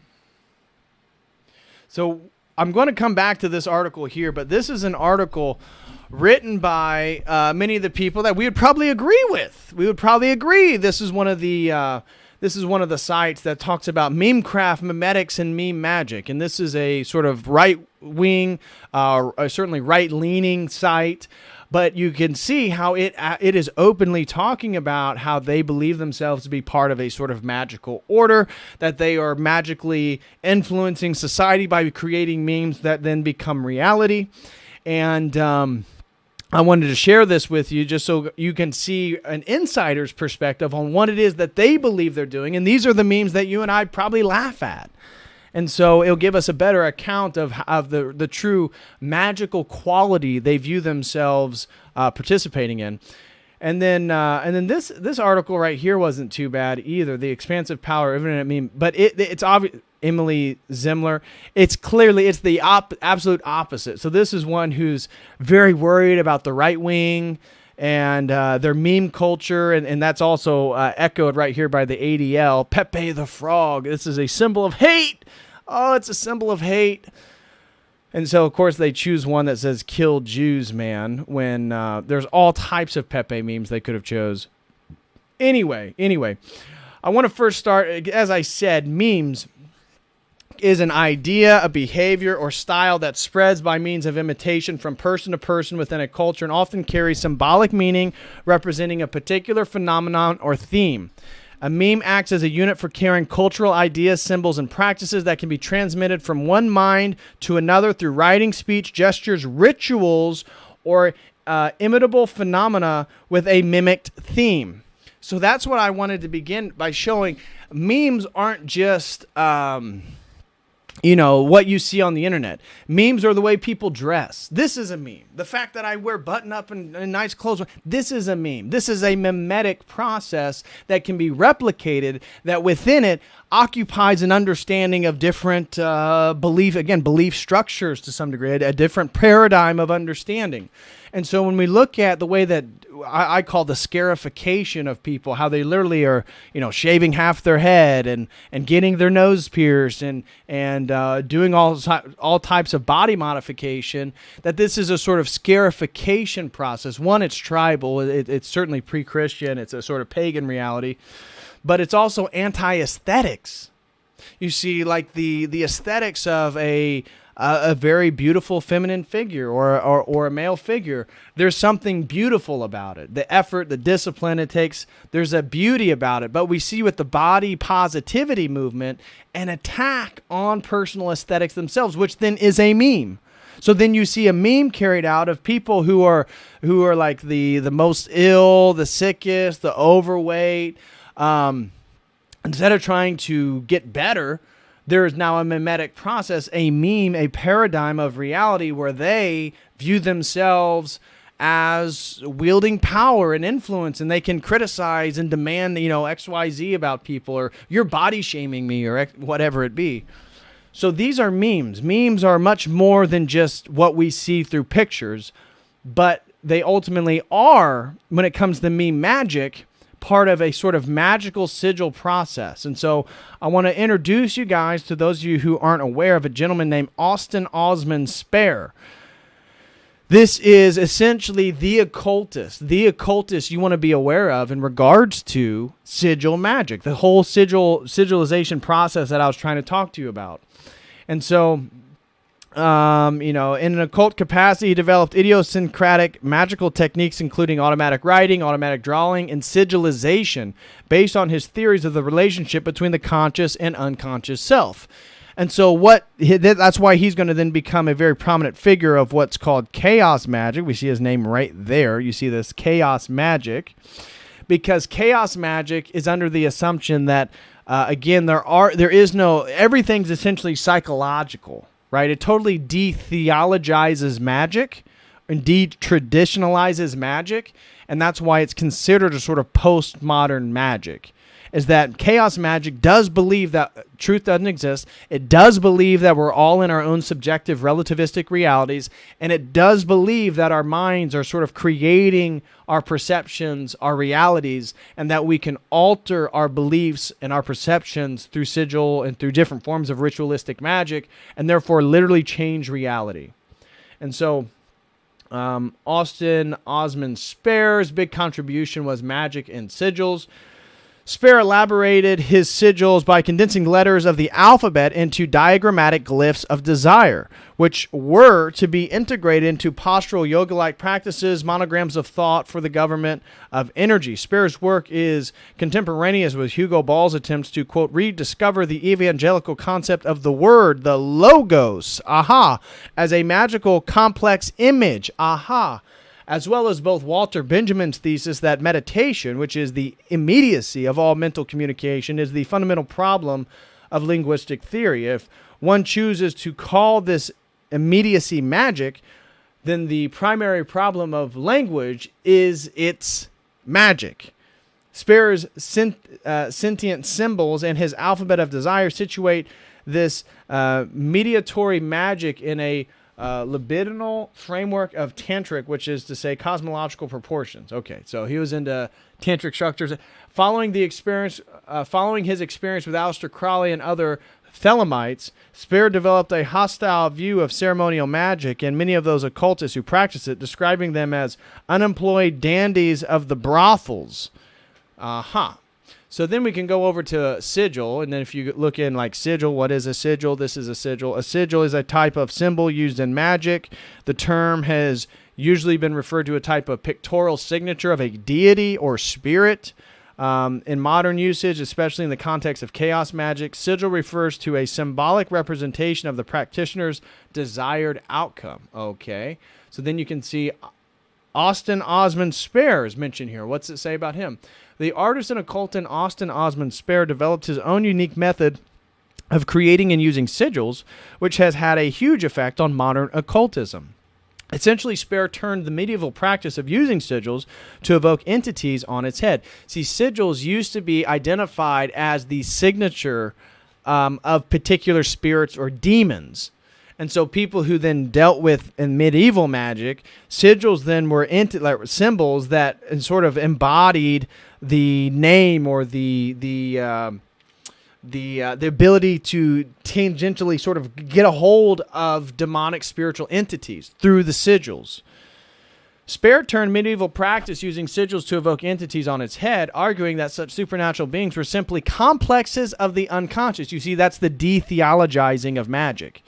So I'm going to come back to this article here, but this is an article written by many of the people that we would probably agree with. We would probably agree. This is one of the sites that talks about meme craft, memetics, and meme magic. And this is a sort of right-wing, certainly right-leaning site. But you can see how it is openly talking about how they believe themselves to be part of a sort of magical order, that they are magically influencing society by creating memes that then become reality. And I wanted to share this with you just so you can see an insider's perspective on what it is that they believe they're doing. And these are the memes that you and I probably laugh at. And so it'll give us a better account of the true magical quality they view themselves participating in. And then this article right here wasn't too bad either. The expansive power of internet meme, but it's obvious. Emily Zimler. It's the absolute opposite. So this is one who's very worried about the right wing and their meme culture, and that's also echoed right here by the ADL. Pepe the Frog. This is a symbol of hate. Oh, it's a symbol of hate. And so, of course, they choose one that says "Kill Jews, man," when there's all types of Pepe memes they could have chose. Anyway, I want to first start, as I said, memes is an idea, a behavior, or style that spreads by means of imitation from person to person within a culture and often carries symbolic meaning representing a particular phenomenon or theme. A meme acts as a unit for carrying cultural ideas, symbols, and practices that can be transmitted from one mind to another through writing, speech, gestures, rituals, or imitable phenomena with a mimicked theme. So that's what I wanted to begin by showing. Memes aren't just what you see on the internet. Memes are the way people dress. This is a meme. The fact that I wear button-up and nice clothes, this is a meme. This is a memetic process that can be replicated, that within it occupies an understanding of different belief structures to some degree, a different paradigm of understanding. And so when we look at the way that I call the scarification of people, how they literally are, shaving half their head and getting their nose pierced and doing all types of body modification, that this is a sort of scarification process. One, it's tribal. It's certainly pre-Christian. It's a sort of pagan reality, but it's also anti-aesthetics. You see, like the aesthetics of a a very beautiful feminine figure or a male figure, there's something beautiful about it. The effort, the discipline it takes, there's a beauty about it. But we see with the body positivity movement an attack on personal aesthetics themselves, which then is a meme. So then you see a meme carried out of people who are like the most ill, the sickest, the overweight. Instead of trying to get better, there is now a mimetic process, a meme, a paradigm of reality where they view themselves as wielding power and influence, and they can criticize and demand, XYZ about people, or you're body shaming me, or whatever it be. So these are memes. Memes are much more than just what we see through pictures, but they ultimately are, when it comes to meme magic, part of a sort of magical sigil process. And so I want to introduce you guys to those of you who aren't aware of a gentleman named Austin Osman Spare. This is essentially the occultist you want to be aware of in regards to sigil magic, the whole sigilization process that I was trying to talk to you about. And so, in an occult capacity, he developed idiosyncratic magical techniques, including automatic writing, automatic drawing, and sigilization, based on his theories of the relationship between the conscious and unconscious self. And so that's why he's going to then become a very prominent figure of what's called chaos magic. We see his name right there. You see this chaos magic, because chaos magic is under the assumption that, everything's essentially psychological. Right? It totally de-theologizes magic and de-traditionalizes magic, and that's why it's considered a sort of postmodern magic, is that chaos magic does believe that truth doesn't exist. It does believe that we're all in our own subjective relativistic realities, and it does believe that our minds are sort of creating our perceptions, our realities, and that we can alter our beliefs and our perceptions through sigil and through different forms of ritualistic magic, and therefore literally change reality. And so Austin Osman Spare's big contribution was magic and sigils. Spare elaborated his sigils by condensing letters of the alphabet into diagrammatic glyphs of desire, which were to be integrated into postural yoga-like practices, monograms of thought for the government of energy. Spare's work is contemporaneous with Hugo Ball's attempts to, quote, rediscover the evangelical concept of the word, the logos, as a magical complex image, as well as both Walter Benjamin's thesis that meditation, which is the immediacy of all mental communication, is the fundamental problem of linguistic theory. If one chooses to call this immediacy magic, then the primary problem of language is its magic. Spare's sentient symbols and his alphabet of desire situate this mediatory magic in a libidinal framework of tantric, which is to say cosmological proportions. Okay, so he was into tantric structures. Following his experience with Aleister Crowley and other Thelemites, Spare developed a hostile view of ceremonial magic, and many of those occultists who practice it, describing them as unemployed dandies of the brothels. So then we can go over to sigil, and then if you look in like sigil, what is a sigil? This is a sigil. A sigil is a type of symbol used in magic. The term has usually been referred to a type of pictorial signature of a deity or spirit. In modern usage, especially in the context of chaos magic, sigil refers to a symbolic representation of the practitioner's desired outcome. Okay, so then you can see Austin Osman Spare is mentioned here. What's it say about him? The artist and occultant Austin Osman Spare developed his own unique method of creating and using sigils, which has had a huge effect on modern occultism. Essentially, Spare turned the medieval practice of using sigils to evoke entities on its head. See, sigils used to be identified as the signature of particular spirits or demons. And so people who then dealt with in medieval magic, sigils then were symbols that sort of embodied the name or the ability to tangentially sort of get a hold of demonic spiritual entities through the sigils. Spare turned medieval practice using sigils to evoke entities on its head, arguing that such supernatural beings were simply complexes of the unconscious. You see, that's the de-theologizing of magic.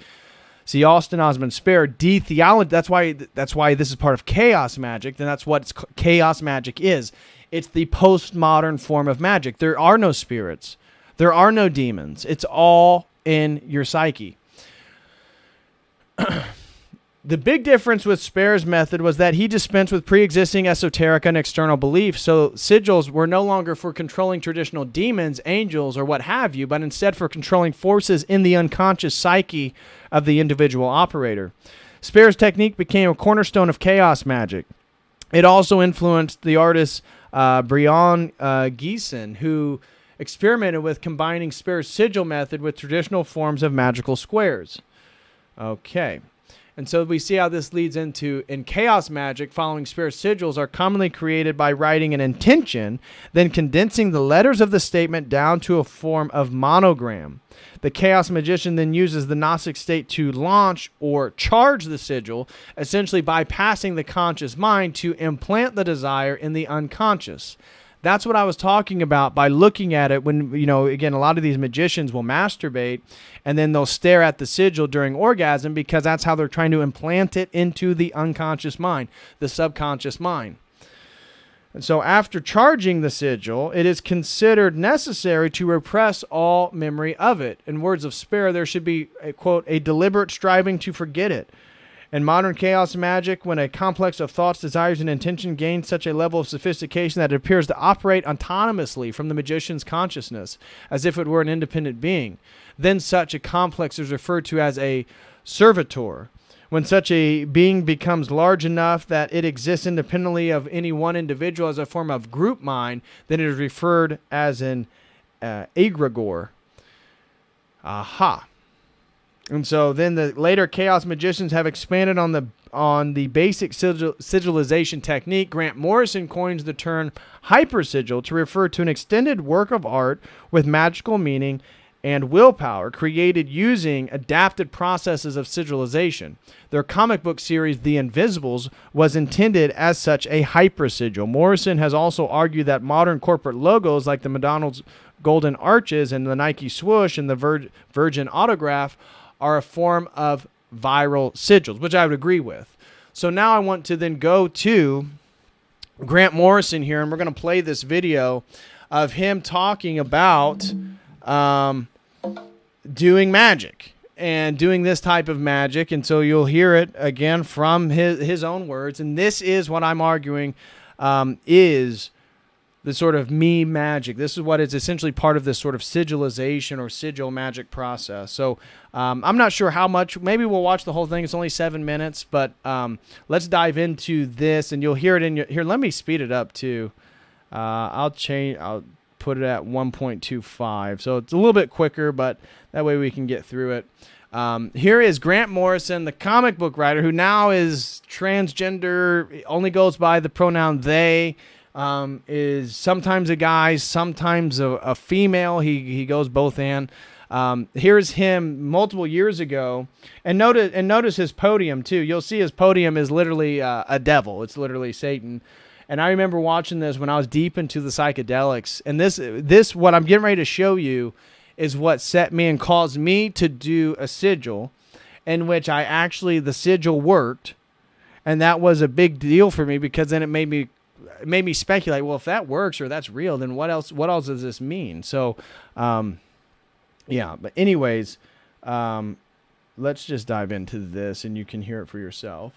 See, Austin Osman Spare de-theology. That's why this is part of chaos magic. Then that's what chaos magic is. It's the postmodern form of magic. There are no spirits. There are no demons. It's all in your psyche. The big difference with Spare's method was that he dispensed with pre-existing esoteric and external beliefs, so sigils were no longer for controlling traditional demons, angels, or what have you, but instead for controlling forces in the unconscious psyche of the individual operator. Spare's technique became a cornerstone of chaos magic. It also influenced the artist Brian Geeson, who experimented with combining Spare's sigil method with traditional forms of magical squares. Okay. And so we see how this leads into, in chaos magic, following Spare's sigils are commonly created by writing an intention, then condensing the letters of the statement down to a form of monogram. The chaos magician then uses the Gnostic state to launch or charge the sigil, essentially bypassing the conscious mind to implant the desire in the unconscious. That's what I was talking about by looking at it when, again, a lot of these magicians will masturbate and then they'll stare at the sigil during orgasm because that's how they're trying to implant it into the unconscious mind, the subconscious mind. And so after charging the sigil, it is considered necessary to repress all memory of it. In words of Spare, there should be, quote, a deliberate striving to forget it. In modern chaos magic, when a complex of thoughts, desires, and intention gains such a level of sophistication that it appears to operate autonomously from the magician's consciousness, as if it were an independent being, then such a complex is referred to as a servitor. When such a being becomes large enough that it exists independently of any one individual as a form of group mind, then it is referred as an egregore. Aha. And so then the later chaos magicians have expanded on the basic sigilization technique. Grant Morrison coins the term hypersigil to refer to an extended work of art with magical meaning and willpower created using adapted processes of sigilization. Their comic book series, The Invisibles, was intended as such a hypersigil. Morrison has also argued that modern corporate logos like the McDonald's Golden Arches and the Nike Swoosh and the Virgin Autograph are a form of viral sigils, which I would agree with. So now I want to then go to Grant Morrison here, and we're going to play this video of him talking about doing magic and doing this type of magic. And so you'll hear it again from his own words. And this is what I'm arguing is the sort of me magic. This is what is essentially part of this sort of sigilization or sigil magic process. So I'm not sure how much. Maybe we'll watch the whole thing. It's only 7 minutes, but let's dive into this, and you'll hear it in your here. Let me speed it up too. I'll put it at 1.25, so it's a little bit quicker, but that way we can get through it. Here is Grant Morrison, the comic book writer, who now is transgender, only goes by the pronoun they. Is sometimes a guy, sometimes a female. He goes both and. Here's him multiple years ago, and notice his podium too. You'll see his podium is literally a devil. It's literally Satan. And I remember watching this when I was deep into the psychedelics. And this what I'm getting ready to show you is what set me and caused me to do a sigil, in which the sigil worked, and that was a big deal for me because then it made me speculate, well, if that works or that's real, then what else does this mean? So, yeah, but anyways, let's just dive into this and you can hear it for yourself.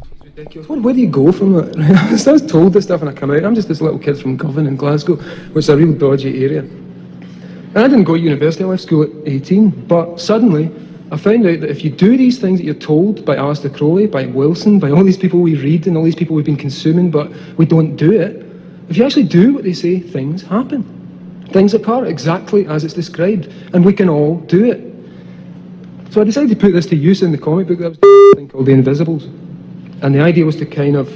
It's ridiculous. Where do you go from it? I was told this stuff when I come out. I'm just this little kid from Govan in Glasgow, which is a real dodgy area. And I didn't go to university, I left school at 18, but suddenly I found out that if you do these things that you're told by Aleister Crowley, by Wilson, by all these people we read and all these people we've been consuming, but we don't do it, if you actually do what they say, things happen. Things occur exactly as it's described, and we can all do it. So I decided to put this to use in the comic book that I was doing, a thing called The Invisibles. And the idea was to kind of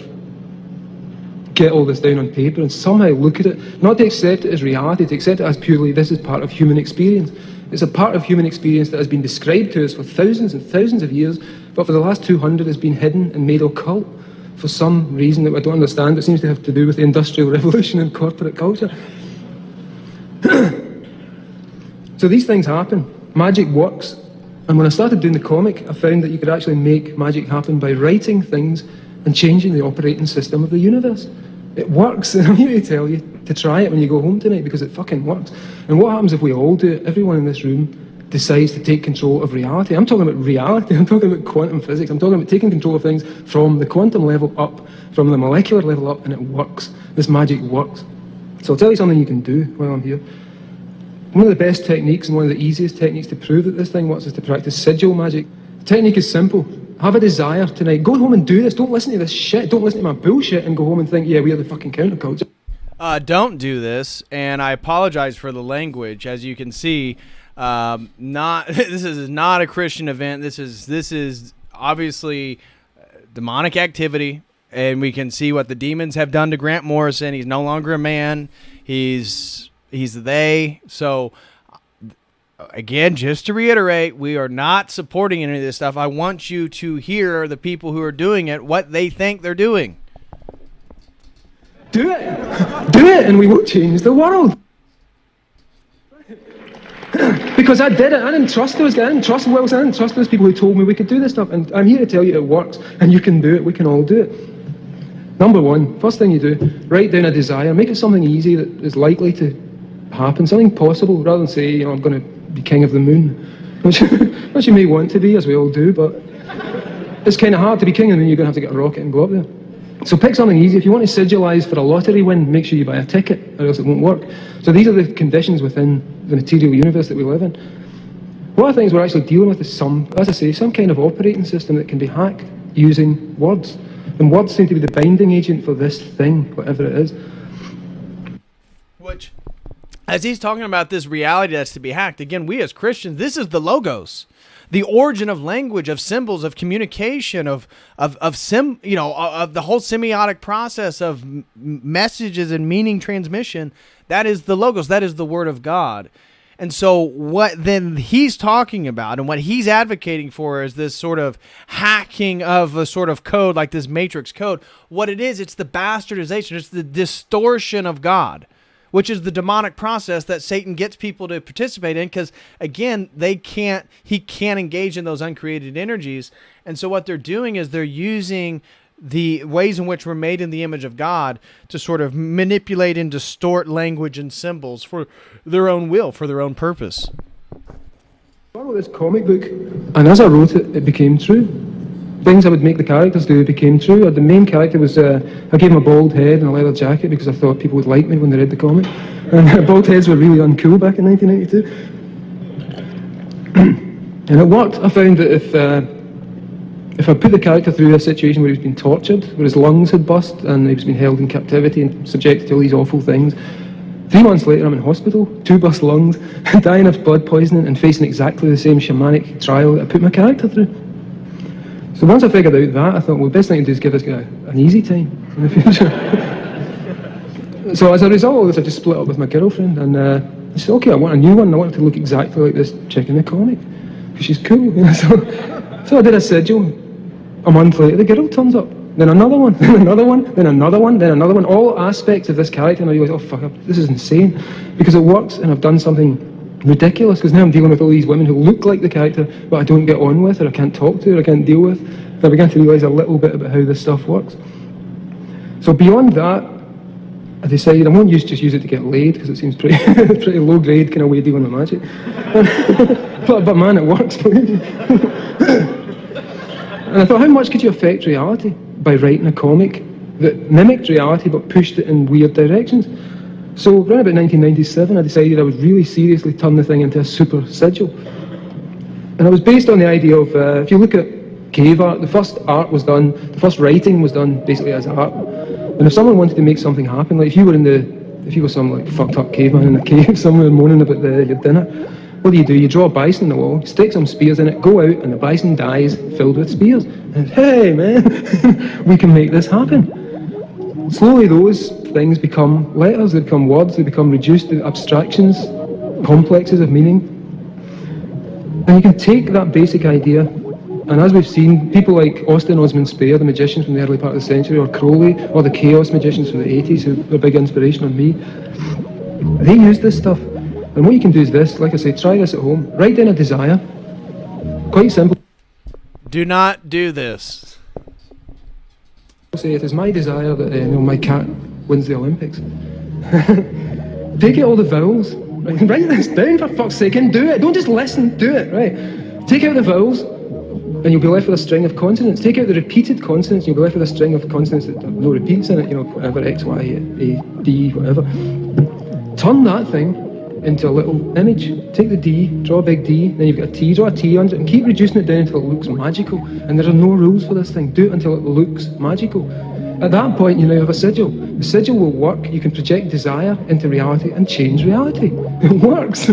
get all this down on paper and somehow look at it, not to accept it as reality, to accept it as purely this is part of human experience. It's a part of human experience that has been described to us for thousands and thousands of years, but for the last 200 has been hidden and made occult for some reason that I don't understand. It seems to have to do with the Industrial Revolution and corporate culture. So these things happen. Magic works. And when I started doing the comic, I found that you could actually make magic happen by writing things and changing the operating system of the universe. It works, and I'm here to tell you to try it when you go home tonight, because it fucking works. And what happens if we all do it? Everyone in this room decides to take control of reality. I'm talking about reality. I'm talking about quantum physics. I'm talking about taking control of things from the quantum level up, from the molecular level up, and it works. This magic works. So I'll tell you something you can do while I'm here. One of the best techniques and one of the easiest techniques to prove that this thing works is to practice sigil magic. The technique is simple. Have a desire tonight. Go home and do this. Don't listen to this shit. Don't listen to my bullshit and go home and think, yeah, we are the fucking counterculture. Don't do this, and I apologize for the language. As you can see, this is not a Christian event. This is obviously demonic activity, and we can see what the demons have done to Grant Morrison. He's no longer a man. He's they. So again, just to reiterate, we are not supporting any of this stuff. I want you to hear the people who are doing it, what they think they're doing. Do it! Do it, and we will change the world. Because I did it. I didn't trust those guys. I didn't trust Wilson. I didn't trust those people who told me we could do this stuff. And I'm here to tell you it works, and you can do it. We can all do it. Number one, first thing you do, write down a desire. Make it something easy that is likely to happen, something possible, rather than say, I'm going to be king of the moon, which you may want to be, as we all do, but it's kind of hard to be king of the moon. You're going to have to get a rocket and go up there. So pick something easy. If you want to sigilize for a lottery win, make sure you buy a ticket, or else it won't work. So these are the conditions within the material universe that we live in. One of the things we're actually dealing with is some kind of operating system that can be hacked using words. And words seem to be the binding agent for this thing, whatever it is. Which, as he's talking about this reality that's to be hacked, again, we as Christians, this is the logos. The origin of language, of symbols, of communication, of the whole semiotic process of messages and meaning transmission. That is the logos. That is the word of God. And so what then he's talking about and what he's advocating for is this sort of hacking of a sort of code, like this matrix code. What it is, it's the bastardization. It's the distortion of God, which is the demonic process that Satan gets people to participate in, because again, he can't engage in those uncreated energies. And so what they're doing is they're using the ways in which we're made in the image of God to sort of manipulate and distort language and symbols for their own will, for their own purpose. I wrote this comic book, and as I wrote it, it became true. Things I would make the characters do became true. The main character was, I gave him a bald head and a leather jacket because I thought people would like me when they read the comic. And bald heads were really uncool back in 1992. And it worked. I found that if I put the character through a situation where he was being tortured, where his lungs had burst and he was being held in captivity and subjected to all these awful things, 3 months later I'm in hospital, 2 burst lungs, dying of blood poisoning and facing exactly the same shamanic trial that I put my character through. So once I figured out that, I thought, well, the best thing to do is give this guy an easy time in the future. So as a result of this, I just split up with my girlfriend, and I said, okay, I want a new one. I want it to look exactly like this chick in the comic, because she's cool. You know? So I did a sigil. A month later, the girl turns up. Then another one, then another one, then another one, then another one. All aspects of this character, and I realised, oh fuck, this is insane. Because it works, and I've done something ridiculous, because now I'm dealing with all these women who look like the character, but I don't get on with, or I can't talk to, or I can't deal with. And I began to realise a little bit about how this stuff works. So beyond that, I decided I won't just use it to get laid, because it seems pretty pretty low grade kind of way of dealing with magic. but man, it works. And I thought, how much could you affect reality by writing a comic that mimicked reality but pushed it in weird directions? So around about 1997, I decided I would really seriously turn the thing into a super sigil. And it was based on the idea of, if you look at cave art, the first writing was done basically as art. And if someone wanted to make something happen, like if you were some like fucked up caveman in a cave somewhere moaning about your dinner, what do? You draw a bison on the wall, stick some spears in it, go out, and the bison dies filled with spears. And hey man, we can make this happen. Slowly those things become letters, they become words, they become reduced to abstractions, complexes of meaning. And you can take that basic idea, and as we've seen, people like Austin Osman Spare, the magicians from the early part of the century, or Crowley, or the Chaos magicians from the 80s, who were a big inspiration on me, they used this stuff. And what you can do is this, like I say, try this at home. Write down a desire. Quite simple. Do not do this. Say it is my desire that my cat wins the Olympics. Take out all the vowels. Right? Write this down for fuck's sake and do it. Don't just listen, do it, right? Take out the vowels and you'll be left with a string of consonants. Take out the repeated consonants and you'll be left with a string of consonants that have no repeats in it, whatever, X, Y, A, D, whatever. Turn that thing into a little image. Take the D, draw a big D, then you've got a T, draw a T under it, and keep reducing it down until it looks magical. And there are no rules for this thing. Do it until it looks magical. At that point, you now have a sigil. The sigil will work. You can project desire into reality and change reality. It works.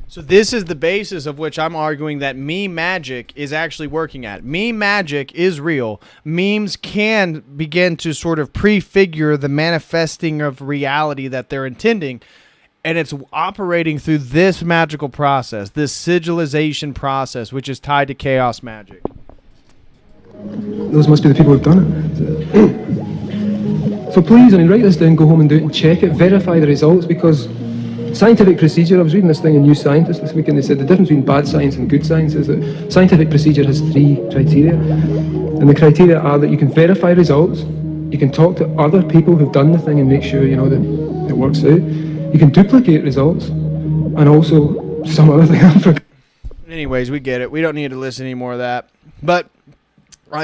So this is the basis of which I'm arguing that meme magic is actually working at. Meme magic is real. Memes can begin to sort of prefigure the manifesting of reality that they're intending. And it's operating through this magical process, this sigilization process, which is tied to chaos magic. Those must be the people who've done it. So please, write this down, go home and do it and check it, verify the results, because scientific procedure, I was reading this thing in New Scientist this week, and they said the difference between bad science and good science is that scientific procedure has 3 criteria. And the criteria are that you can verify results, you can talk to other people who've done the thing and make sure, that it works out. You can duplicate results, and also some other thing. Anyways, we get it. We don't need to listen any more of that. But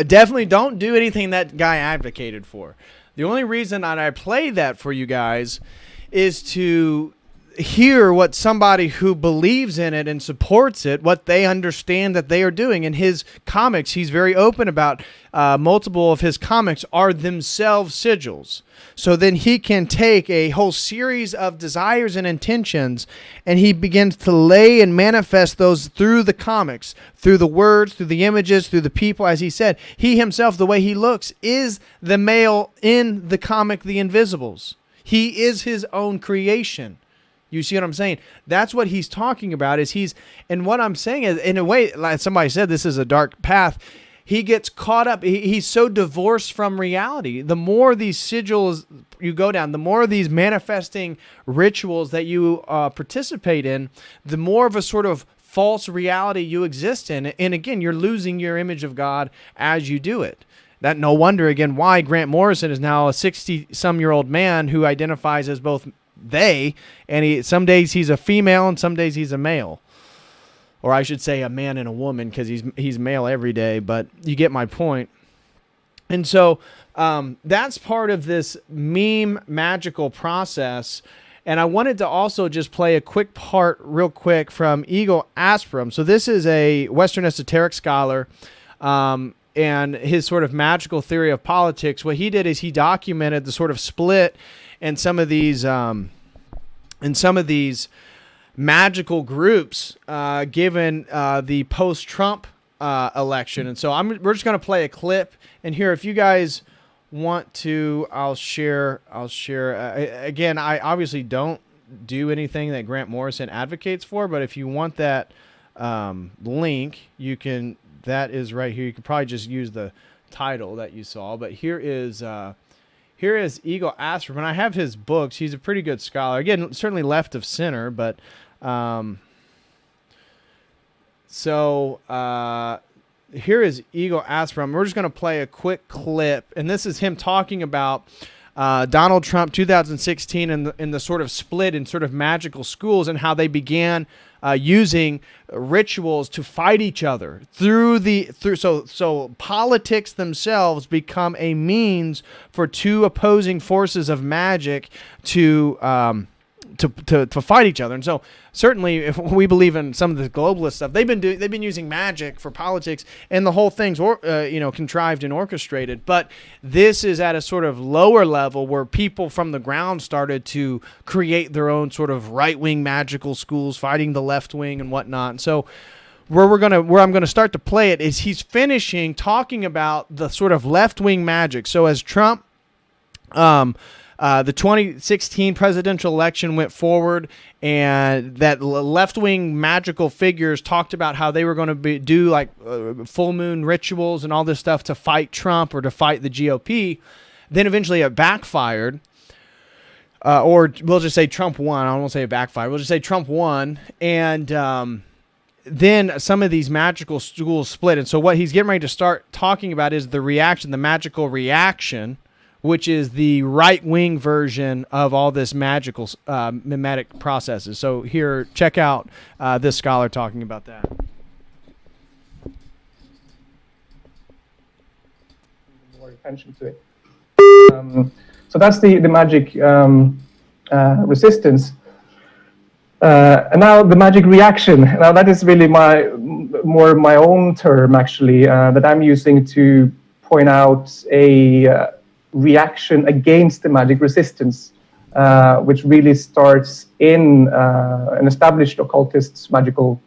definitely don't do anything that guy advocated for. The only reason that I play that for you guys is to hear what somebody who believes in it and supports it, what they understand that they are doing. In his comics, he's very open about multiple of his comics are themselves sigils. So then he can take a whole series of desires and intentions, and he begins to lay and manifest those through the comics, through the words, through the images, through the people. As he said, he himself, the way he looks, is the male in the comic The Invisibles. He is his own creation. You see what I'm saying? That's what he's talking about. And what I'm saying is, in a way, like somebody said, this is a dark path. He gets caught up. He's so divorced from reality. The more these sigils you go down, the more these manifesting rituals that you participate in, the more of a sort of false reality you exist in. And again, you're losing your image of God as you do it. That no wonder, again, why Grant Morrison is now a 60-some-year-old man who identifies as both they, and some days he's a female and some days he's a male. Or I should say a man and a woman, because he's male every day, but you get my point. And so that's part of this meme magical process. And I wanted to also just play a quick part real quick from Eagle Aspram. So this is a Western esoteric scholar, and his sort of magical theory of politics. What he did is he documented the sort of split in some of these magical groups given the post-Trump election. And so we're just going to play a clip. And here, if you guys want to, I'll share. Again, I obviously don't do anything that Grant Morrison advocates for, but if you want that link, you can. That is right here. You could probably just use the title that you saw. But here is Eagle Aspram, and I have his books. He's a pretty good scholar. Again, certainly left of center, but here is Eagle Aspram. We're just going to play a quick clip, and this is him talking about Donald Trump 2016 and the sort of split in sort of magical schools and how they began using rituals to fight each other so politics themselves become a means for two opposing forces of magic to fight each other. And so certainly if we believe in some of the globalist stuff, they've been using magic for politics, and the whole thing's contrived and orchestrated. But this is at a sort of lower level where people from the ground started to create their own sort of right-wing magical schools, fighting the left wing and whatnot. And so where I'm gonna start to play it is he's finishing talking about the sort of left-wing magic. So as Trump the 2016 presidential election went forward, and that left-wing magical figures talked about how they were going to do like full moon rituals and all this stuff to fight Trump or to fight the GOP. Then eventually it backfired. or we'll just say Trump won. I won't say it backfired. We'll just say Trump won, and then some of these magical schools split. And so what he's getting ready to start talking about is the reaction, the magical reaction, which is the right-wing version of all this magical mimetic processes. So here, check out this scholar talking about that. More attention to it. So that's the Magick resistance. And now the Magick reaction. Now that is really more my own term, actually, that I'm using to point out a reaction against the Magick resistance, which really starts in an established occultist magical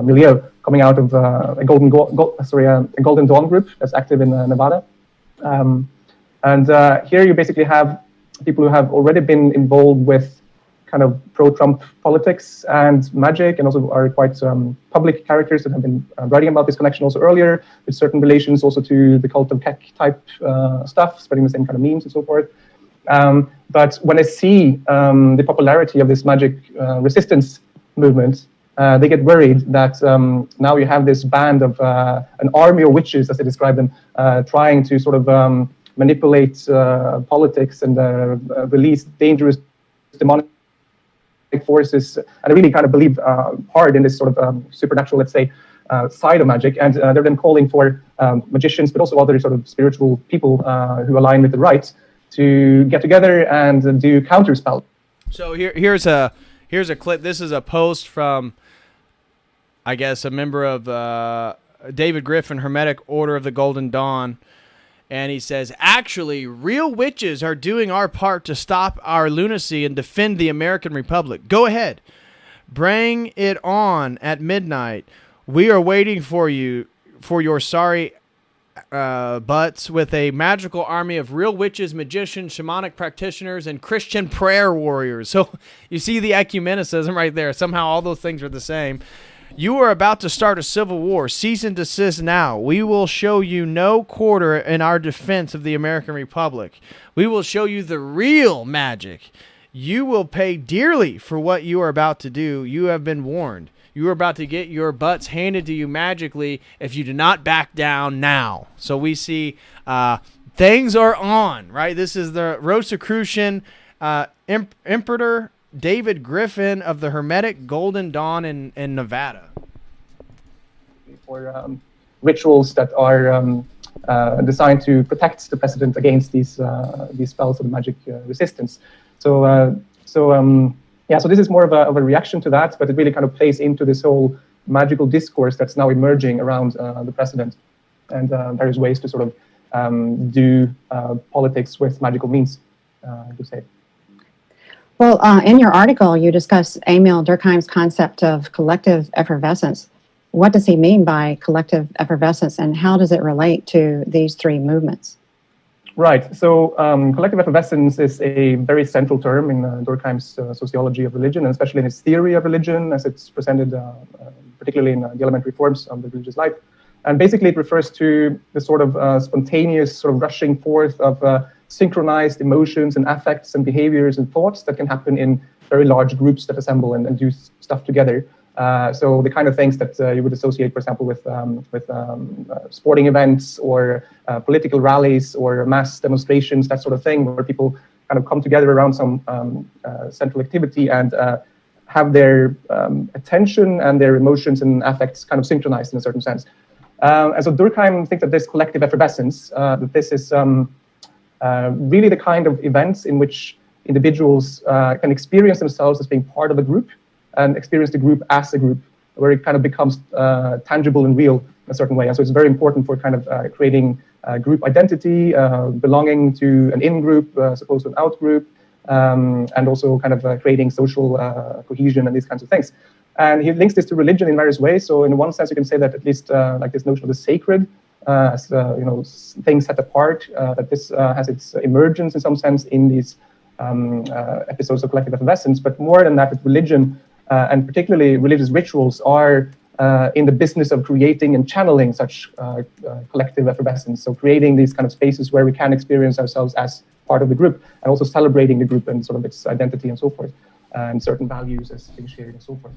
milieu coming out of a Golden Dawn group that's active in Nevada. And here you basically have people who have already been involved with kind of pro-Trump politics and Magick, and also are quite public characters that have been writing about this connection also earlier, with certain relations also to the cult of Keck type stuff, spreading the same kind of memes and so forth. But when I see the popularity of this Magick resistance movement, they get worried that now you have this band of an army of witches, as they describe them, trying to sort of manipulate politics and release dangerous demonic forces. And I really kind of believe hard in this sort of supernatural, let's say, side of magic. And they're then calling for magicians, but also other sort of spiritual people who align with the right to get together and do counterspell. So here's a clip. This is a post from, I guess, a member of David Griffin, Hermetic Order of the Golden Dawn. And he says, actually, real witches are doing our part to stop our lunacy and defend the American Republic. Go ahead. Bring it on at midnight. We are waiting for you, for your sorry butts, with a magical army of real witches, magicians, shamanic practitioners, and Christian prayer warriors. So you see the ecumenicism right there. Somehow all those things are the same. You are about to start a civil war. Cease and desist now. We will show you no quarter in our defense of the American Republic. We will show you the real magic. You will pay dearly for what you are about to do. You have been warned. You are about to get your butts handed to you magically if you do not back down now. So we see things are on, right? This is the Rosicrucian Emperor David Griffin of the Hermetic Golden Dawn in Nevada. For rituals that are designed to protect the president against these spells of magic resistance. So this is more of a reaction to that, but it really kind of plays into this whole magical discourse that's now emerging around the president, and various ways to sort of do politics with magical means, to say. Well, in your article, you discuss Emil Durkheim's concept of collective effervescence. What does he mean by collective effervescence, and how does it relate to these three movements? Right. So collective effervescence is a very central term in Durkheim's sociology of religion, and especially in his theory of religion, as it's presented particularly in the elementary forms of the religious life. And basically, it refers to the sort of spontaneous sort of rushing forth of synchronized emotions and affects and behaviors and thoughts that can happen in very large groups that assemble and do stuff together. So the kind of things that you would associate, for example, with sporting events or political rallies or mass demonstrations, that sort of thing, where people kind of come together around some central activity and have their attention and their emotions and affects kind of synchronized in a certain sense. And so Durkheim thinks that this collective effervescence, that this is really the kind of events in which individuals can experience themselves as being part of a group and experience the group as a group, where it kind of becomes tangible and real in a certain way. And so it's very important for kind of creating group identity, belonging to an in-group as opposed to an out-group, and also kind of creating social cohesion and these kinds of things. And he links this to religion in various ways. So in one sense, you can say that at least like this notion of the sacred, as things set apart, that this has its emergence in some sense in these episodes of collective effervescence. But more than that, with religion, and particularly religious rituals, are in the business of creating and channeling such collective effervescence. So creating these kind of spaces where we can experience ourselves as part of the group, and also celebrating the group and sort of its identity and so forth, and certain values as being shared and so forth.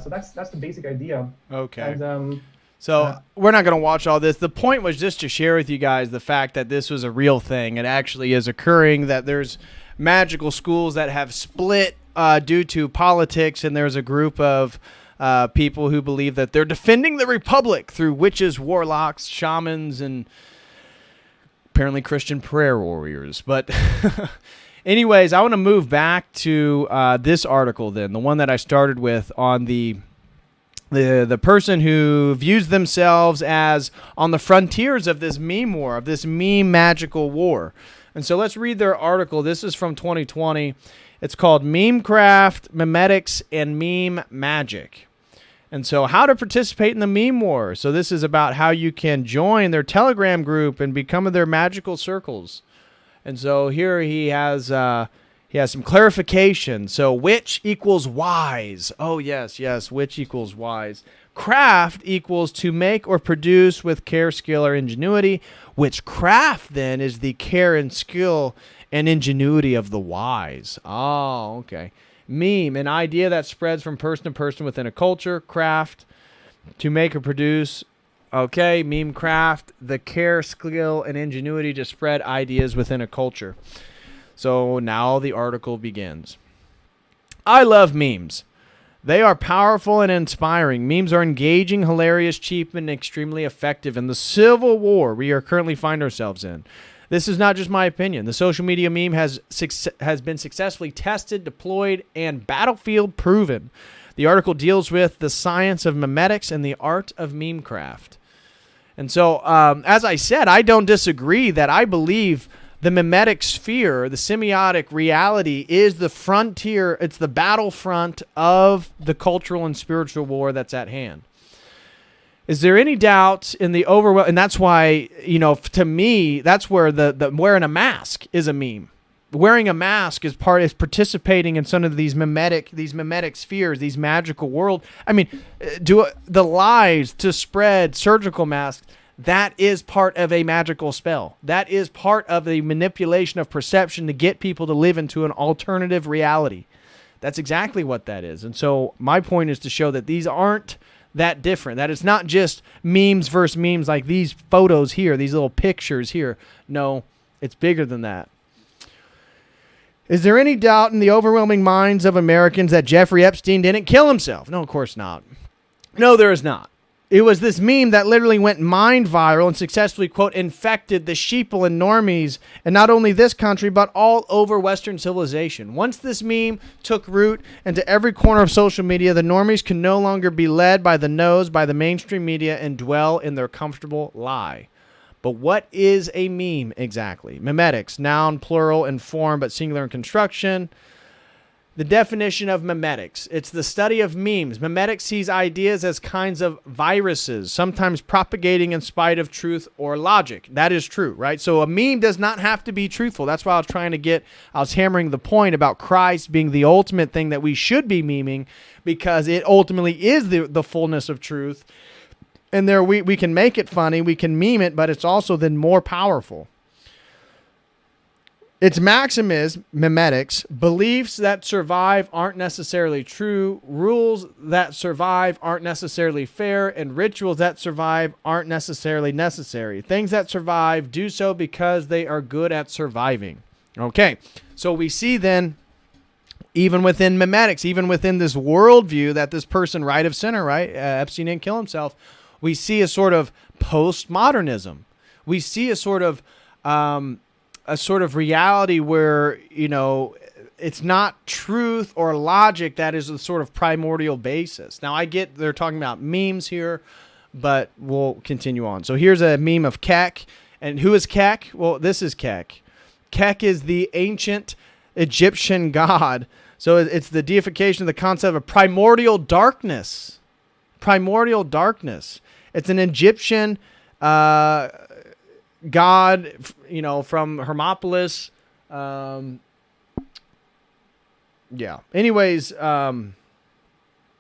So that's the basic idea. Okay. And, so we're not going to watch all this. The point was just to share with you guys the fact that this was a real thing. It actually is occurring, that there's magical schools that have split due to politics, and there's a group of people who believe that they're defending the Republic through witches, warlocks, shamans, and apparently Christian prayer warriors. But anyways, I want to move back to this article then, the one that I started with on the person who views themselves as on the frontiers of this meme war, of this meme magical war. And so let's read their article. This is from 2020. It's called Memecraft, Memetics, and Meme Magic. And so how to participate in the meme war. So this is about how you can join their Telegram group and become their magical circles. And so here he has some clarification. So which equals wise. Oh, yes, which equals wise. Craft equals to make or produce with care, skill, or ingenuity, which craft then is the care and skill and ingenuity of the wise. Oh, okay. Meme, an idea that spreads from person to person within a culture. Craft, to make or produce. Okay, meme craft, the care, skill, and ingenuity to spread ideas within a culture. So now the article begins. I love memes. They are powerful and inspiring. Memes are engaging, hilarious, cheap, and extremely effective in the civil war we are currently find ourselves in. This is not just my opinion. The social media meme has been successfully tested, deployed, and battlefield proven. The article deals with the science of memetics and the art of memecraft. And so, as I said, I don't disagree that I believe the memetic sphere, the semiotic reality, is the frontier. It's the battlefront of the cultural and spiritual war that's at hand. Is there any doubt in the overwhelm? And that's why, to me, that's where the wearing a mask is a meme. Wearing a mask is participating in some of these memetic spheres, these magical world. I mean, the lies to spread surgical masks. That is part of a magical spell. That is part of the manipulation of perception to get people to live into an alternative reality. That's exactly what that is. And so my point is to show that these aren't that different. That it's not just memes versus memes like these photos here, these little pictures here. No, it's bigger than that. Is there any doubt in the overwhelming minds of Americans that Jeffrey Epstein didn't kill himself? No, of course not. No, there is not. It was this meme that literally went mind viral and successfully, quote, infected the sheeple and normies, and not only this country, but all over Western civilization. Once this meme took root into every corner of social media, the normies can no longer be led by the nose by the mainstream media and dwell in their comfortable lie. But what is a meme exactly? Memetics, noun, plural in form, but singular in construction. The definition of memetics. It's the study of memes. Memetics sees ideas as kinds of viruses, sometimes propagating in spite of truth or logic. That is true, right? So a meme does not have to be truthful. That's why I was hammering the point about Christ being the ultimate thing that we should be meming, because it ultimately is the fullness of truth. And there we can make it funny, we can meme it, but it's also then more powerful. Its maxim is, memetics, beliefs that survive aren't necessarily true, rules that survive aren't necessarily fair, and rituals that survive aren't necessarily necessary. Things that survive do so because they are good at surviving. Okay, so we see then, even within memetics, even within this worldview that this person, right of center, right, Epstein didn't kill himself, we see a sort of postmodernism. We see a sort of reality where, it's not truth or logic that is the sort of primordial basis. Now, I get they're talking about memes here, but we'll continue on. So here's a meme of Kek. And who is Kek? Well, this is Kek. Kek is the ancient Egyptian god. So it's the deification of the concept of primordial darkness. Primordial darkness. It's an Egyptian god, from Hermopolis. Yeah. Anyways,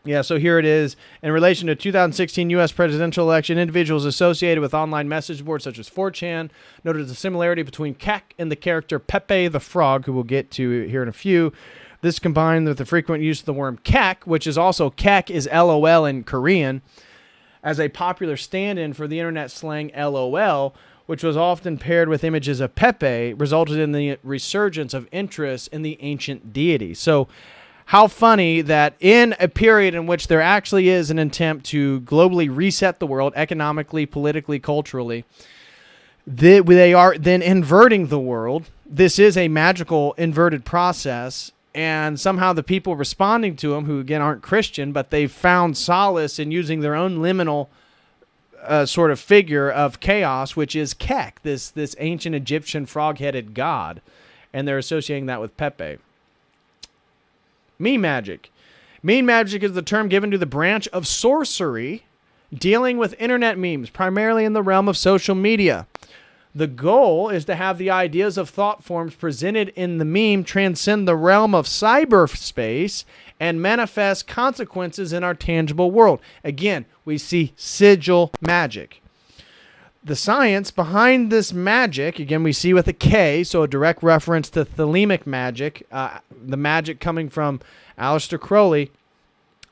Yeah, so here it is. In relation to 2016 U.S. presidential election, individuals associated with online message boards such as 4chan noted the similarity between Kek and the character Pepe the Frog, who we'll get to here in a few. This combined with the frequent use of the word kek, which is also kek is LOL in Korean, as a popular stand-in for the internet slang LOL, which was often paired with images of Pepe, resulted in the resurgence of interest in the ancient deity. So how funny that in a period in which there actually is an attempt to globally reset the world economically, politically, culturally, they are then inverting the world. This is a magical inverted process, and somehow the people responding to them, who again aren't Christian, but they've found solace in using their own liminal sort of figure of chaos, which is Kek, this ancient Egyptian frog-headed god, and they're associating that with Pepe. Meme magic. Meme magic is the term given to the branch of sorcery dealing with internet memes, primarily in the realm of social media. The goal is to have the ideas of thought forms presented in the meme transcend the realm of cyberspace and manifest consequences in our tangible world. Again, we see sigil magic. The science behind this magic, again, we see with a K, so a direct reference to thelemic magic, the magic coming from Aleister Crowley.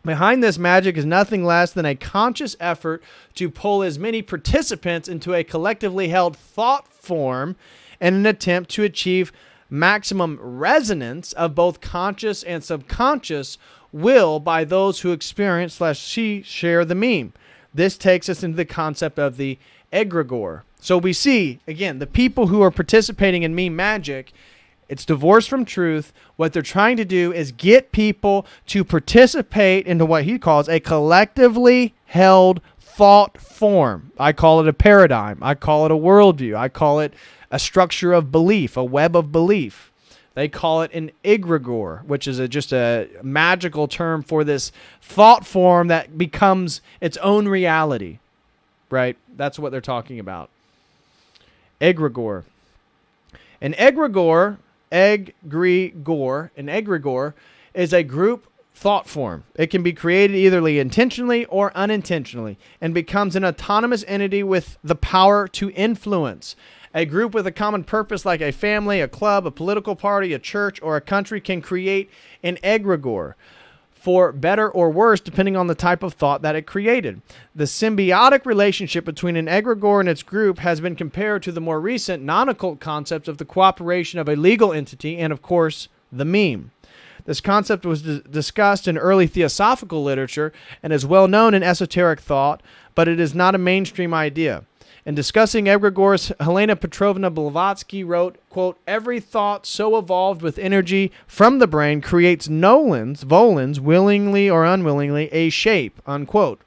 Behind this magic is nothing less than a conscious effort to pull as many participants into a collectively held thought form in an attempt to achieve maximum resonance of both conscious and subconscious will by those who experience / share the meme. This takes us into the concept of the egregore. So we see, again, the people who are participating in meme magic, it's divorced from truth. What they're trying to do is get people to participate into what he calls a collectively held thought form. I call it a paradigm. I call it a worldview. I call it a structure of belief, a web of belief. They call it an egregore, which is just a magical term for this thought form that becomes its own reality. Right? That's what they're talking about. Egregore. An egregore is a group thought form. It can be created either intentionally or unintentionally and becomes an autonomous entity with the power to influence. A group with a common purpose like a family, a club, a political party, a church, or a country can create an egregore, for better or worse, depending on the type of thought that it created. The symbiotic relationship between an egregore and its group has been compared to the more recent non-occult concepts of the cooperation of a legal entity and, of course, the meme. This concept was discussed in early theosophical literature and is well known in esoteric thought, but it is not a mainstream idea. In discussing egregores, Helena Petrovna Blavatsky wrote, quote, "Every thought so evolved with energy from the brain creates volans, willingly or unwillingly, a shape," unquote.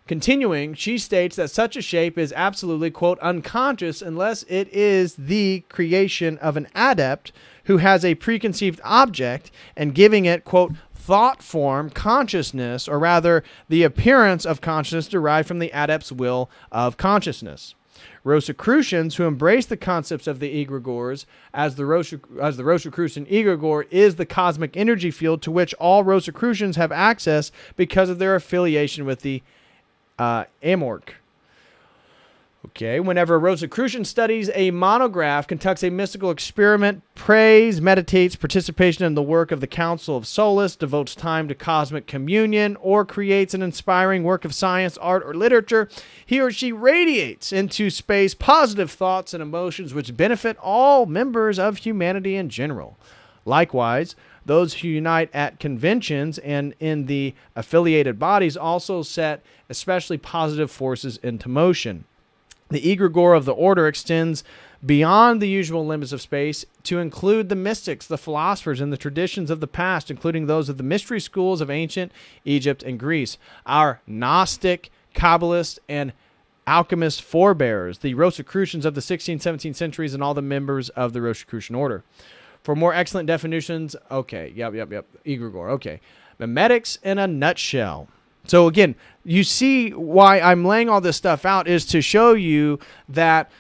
Continuing, she states that such a shape is absolutely, quote, "unconscious unless it is the creation of an adept who has a preconceived object and giving it, quote, thought form, consciousness, or rather the appearance of consciousness derived from the adept's will of consciousness." Rosicrucians who embrace the concepts of the egregores as the Rosicrucian egregore is the cosmic energy field to which all Rosicrucians have access because of their affiliation with the Amorc. Okay, whenever a Rosicrucian studies a monograph, conducts a mystical experiment, prays, meditates, participation in the work of the Council of Solace, devotes time to cosmic communion, or creates an inspiring work of science, art, or literature, he or she radiates into space positive thoughts and emotions which benefit all members of humanity in general. Likewise, those who unite at conventions and in the affiliated bodies also set especially positive forces into motion. The egregore of the order extends beyond the usual limits of space to include the mystics, the philosophers, and the traditions of the past, including those of the mystery schools of ancient Egypt and Greece. Our Gnostic, Kabbalist, and alchemist forebears, the Rosicrucians of the 16th, 17th centuries, and all the members of the Rosicrucian order. For more excellent definitions, egregore, okay. Memetics in a nutshell. So again, you see why I'm laying all this stuff out is to show you that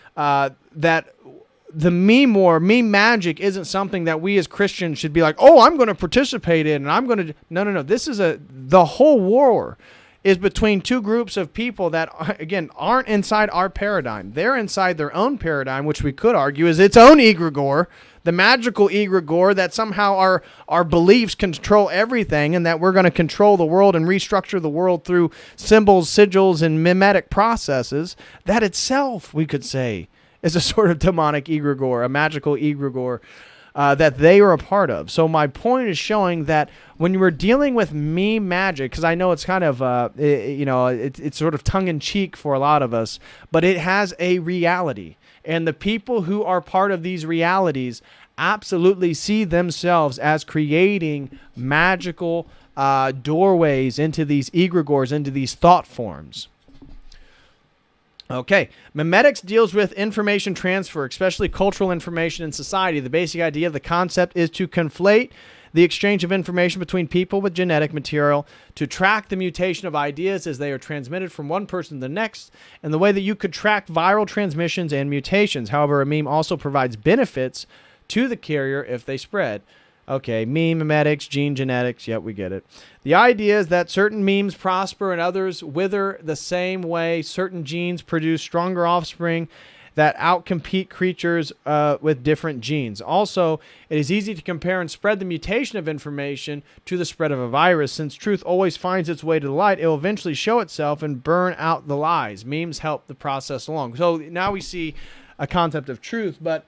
the meme war, meme magic isn't something that we as Christians should be like, oh, I'm going to participate in, and I'm going to. No. This is the whole war is between two groups of people that, again, aren't inside our paradigm. They're inside their own paradigm, which we could argue is its own egregore, the magical egregore that somehow our beliefs control everything, and that we're going to control the world and restructure the world through symbols, sigils, and mimetic processes. That itself, we could say, is a sort of demonic egregore, a magical egregore that they are a part of. So my point is showing that when you were dealing with meme magic, because I know it's kind of, it's sort of tongue-in-cheek for a lot of us, but it has a reality. And the people who are part of these realities absolutely see themselves as creating magical doorways into these egregores, into these thought forms. Okay, memetics deals with information transfer, especially cultural information in society. The basic idea of the concept is to conflate the exchange of information between people with genetic material, to track the mutation of ideas as they are transmitted from one person to the next, and the way that you could track viral transmissions and mutations. However, a meme also provides benefits to the carrier if they spread. Okay, meme, memetics, gene genetics. Yep, we get it. The idea is that certain memes prosper and others wither the same way. Certain genes produce stronger offspring that outcompete creatures with different genes. Also, it is easy to compare and spread the mutation of information to the spread of a virus. Since truth always finds its way to the light, it will eventually show itself and burn out the lies. Memes help the process along. So now we see a concept of truth, but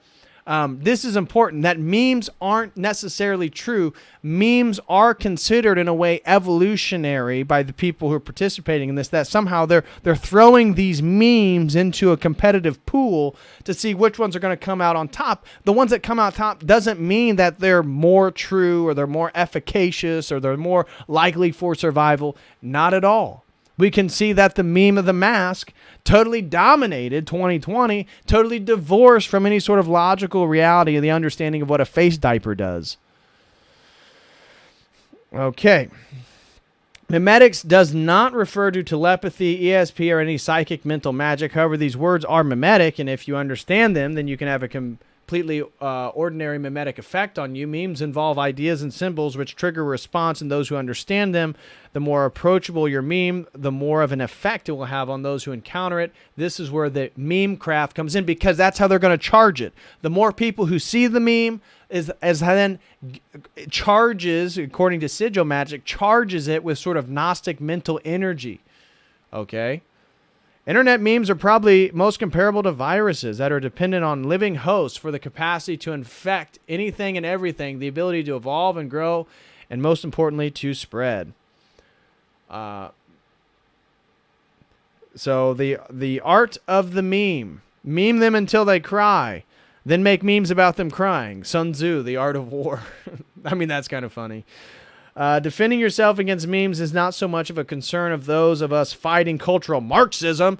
this is important, that memes aren't necessarily true. Memes are considered in a way evolutionary by the people who are participating in this, that somehow they're throwing these memes into a competitive pool to see which ones are going to come out on top. The ones that come out top doesn't mean that they're more true or they're more efficacious or they're more likely for survival. Not at all. We can see that the meme of the mask totally dominated 2020, totally divorced from any sort of logical reality of the understanding of what a face diaper does. Okay. Memetics does not refer to telepathy, ESP, or any psychic mental magic. However, these words are mimetic, and if you understand them, then you can have a completely ordinary mimetic effect on you. Memes involve ideas and symbols which trigger a response in those who understand them. The more approachable your meme, the more of an effect it will have on those who encounter it. This is where the meme craft comes in, because that's how they're going to charge it. The more people who see the meme as then charges, according to sigil magic, charges it with sort of Gnostic mental energy. Okay? Internet memes are probably most comparable to viruses that are dependent on living hosts for the capacity to infect anything and everything, the ability to evolve and grow, and most importantly, to spread. So the art of the meme them until they cry, then make memes about them crying. Sun Tzu, The Art of War. I mean, that's kind of funny. Defending yourself against memes is not so much of a concern of those of us fighting cultural Marxism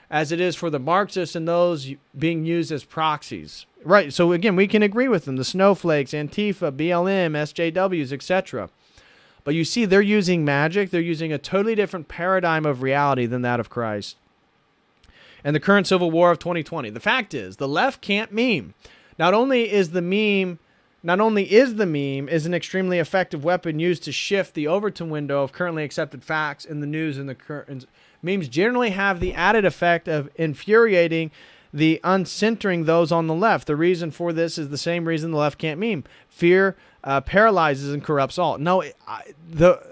as it is for the Marxists and those being used as proxies. Right, so again, we can agree with them. The snowflakes, Antifa, BLM, SJWs, etc. But you see, they're using magic. They're using a totally different paradigm of reality than that of Christ. And the current civil war of 2020. The fact is, the left can't meme. Not only is the meme an extremely effective weapon used to shift the Overton window of currently accepted facts in the news, and the current memes generally have the added effect of infuriating the uncentering those on the left. The reason for this is the same reason the left can't meme. Fear paralyzes and corrupts all. No,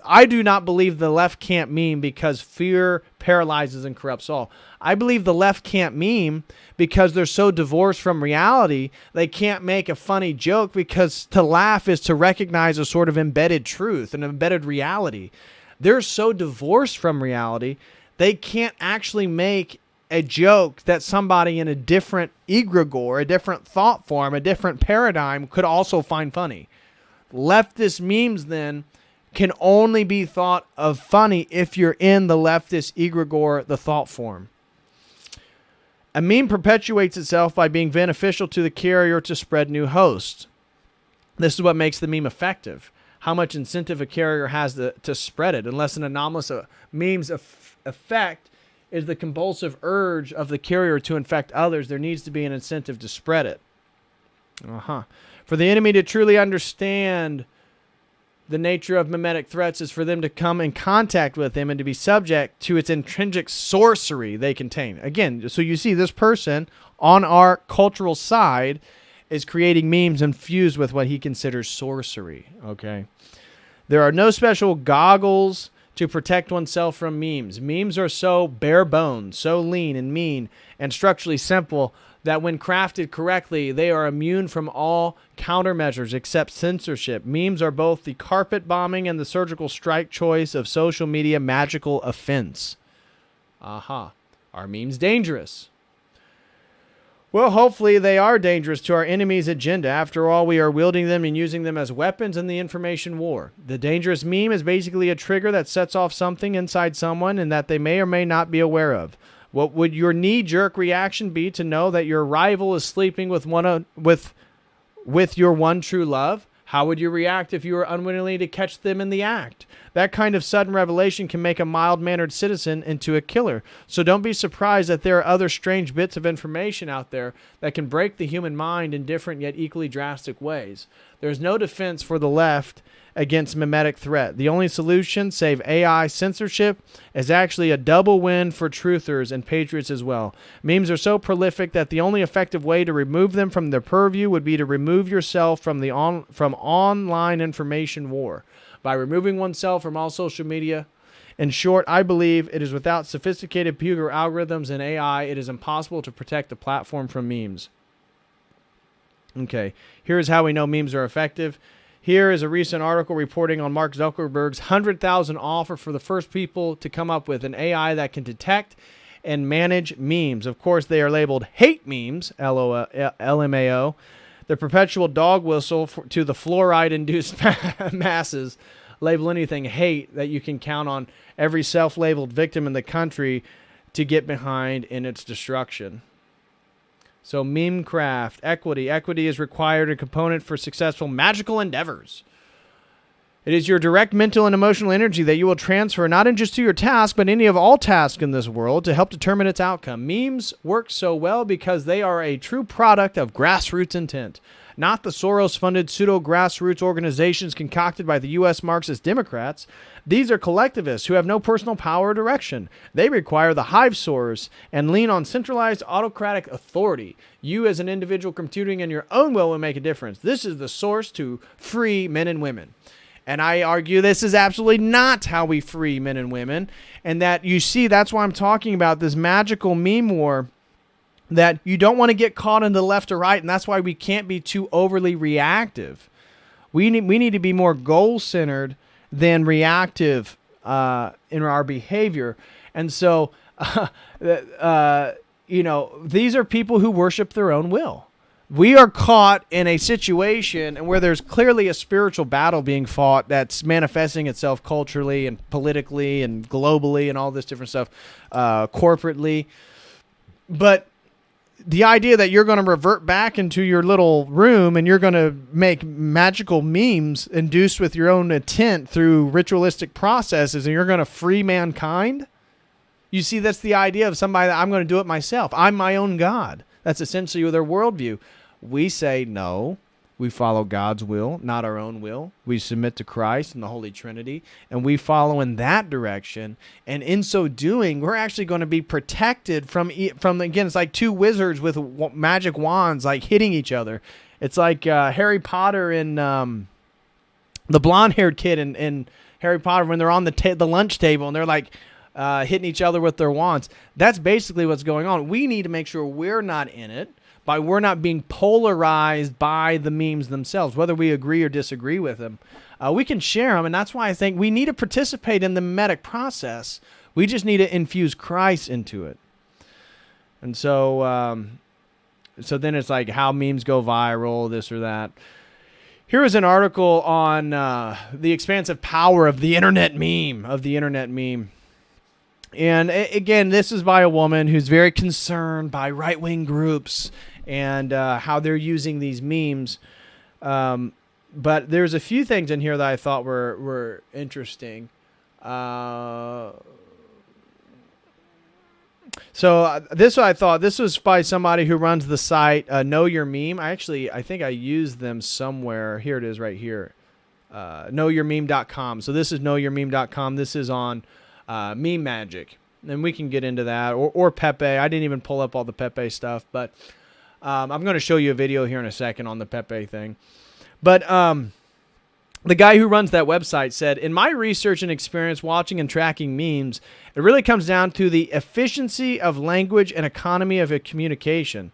I do not believe the left can't meme because fear paralyzes and corrupts all. I believe the left can't meme because they're so divorced from reality, they can't make a funny joke, because to laugh is to recognize a sort of embedded truth, an embedded reality. They're so divorced from reality, they can't actually make a joke that somebody in a different egregore, a different thought form, a different paradigm could also find funny. Leftist memes then can only be thought of funny if you're in the leftist egregore, the thought form. A meme perpetuates itself by being beneficial to the carrier to spread new hosts. This is what makes the meme effective. How much incentive a carrier has to spread it. Unless an anomalous meme's effect is the compulsive urge of the carrier to infect others, there needs to be an incentive to spread it. For the enemy to truly understand the nature of mimetic threats is for them to come in contact with him and to be subject to its intrinsic sorcery they contain. Again, so you see this person on our cultural side is creating memes infused with what he considers sorcery, okay? There are no special goggles to protect oneself from memes. Memes are so bare bones, so lean and mean and structurally simple that when crafted correctly, they are immune from all countermeasures except censorship. Memes are both the carpet bombing and the surgical strike choice of social media magical offense. Are memes dangerous? Well, hopefully they are dangerous to our enemy's agenda. After all, we are wielding them and using them as weapons in the information war. The dangerous meme is basically a trigger that sets off something inside someone and that they may or may not be aware of. What would your knee-jerk reaction be to know that your rival is sleeping with your one true love? How would you react if you were unwittingly to catch them in the act? That kind of sudden revelation can make a mild-mannered citizen into a killer. So don't be surprised that there are other strange bits of information out there that can break the human mind in different yet equally drastic ways. There's no defense for the left against mimetic threat. The only solution, save AI censorship, is actually a double win for truthers and patriots as well. Memes are so prolific that the only effective way to remove them from their purview would be to remove yourself from online information war. By removing oneself from all social media. In short, I believe it is without sophisticated computer algorithms and AI, it is impossible to protect the platform from memes. Okay, here's how we know memes are effective. Here is a recent article reporting on Mark Zuckerberg's 100,000 offer for the first people to come up with an AI that can detect and manage memes. Of course, they are labeled hate memes, LMAO. The perpetual dog whistle to the fluoride-induced masses. Label anything hate that you can count on every self-labeled victim in the country to get behind in its destruction. So meme craft, equity. Equity is required a component for successful magical endeavors. It is your direct mental and emotional energy that you will transfer not in just to your task, but any of all tasks in this world to help determine its outcome. Memes work so well because they are a true product of grassroots intent, not the Soros-funded pseudo-grassroots organizations concocted by the U.S. Marxist Democrats. These are collectivists who have no personal power or direction. They require the hive source and lean on centralized autocratic authority. You as an individual computing in your own will make a difference. This is the source to free men and women. And I argue this is absolutely not how we free men and women. And that you see, that's why I'm talking about this magical meme war, that you don't want to get caught in the left or right. And that's why we can't be too overly reactive. We need to be more goal-centered than reactive in our behavior. And so, these are people who worship their own will. We are caught in a situation where there's clearly a spiritual battle being fought that's manifesting itself culturally and politically and globally and all this different stuff, corporately. But the idea that you're going to revert back into your little room and you're going to make magical memes induced with your own intent through ritualistic processes and you're going to free mankind. You see, that's the idea of somebody that I'm going to do it myself. I'm my own God. That's essentially their worldview. We say no. We follow God's will, not our own will. We submit to Christ and the Holy Trinity, and we follow in that direction. And in so doing, we're actually going to be protected from again, it's like two wizards with magic wands, like hitting each other. It's like Harry Potter and the blonde-haired kid in Harry Potter when they're on the lunch table and they're like hitting each other with their wands. That's basically what's going on. We need to make sure we're not in it. We're not being polarized by the memes themselves, whether we agree or disagree with them. We can share them, and that's why I think we need to participate in the mimetic process. We just need to infuse Christ into it. And so then it's like how memes go viral, this or that. Here is an article on the expansive power of the internet meme, And again, this is by a woman who's very concerned by right-wing groups and how they're using these memes. But there's a few things in here that I thought were interesting. So this I thought this was by somebody who runs the site Know Your Meme. I think I used them somewhere. Here it is right here. knowyourmeme.com. So this is knowyourmeme.com. This is on Meme Magic. And we can get into that or Pepe. I didn't even pull up all the Pepe stuff, but I'm going to show you a video here in a second on the Pepe thing. But the guy who runs that website said, in my research and experience watching and tracking memes, it really comes down to the efficiency of language and economy of a communication,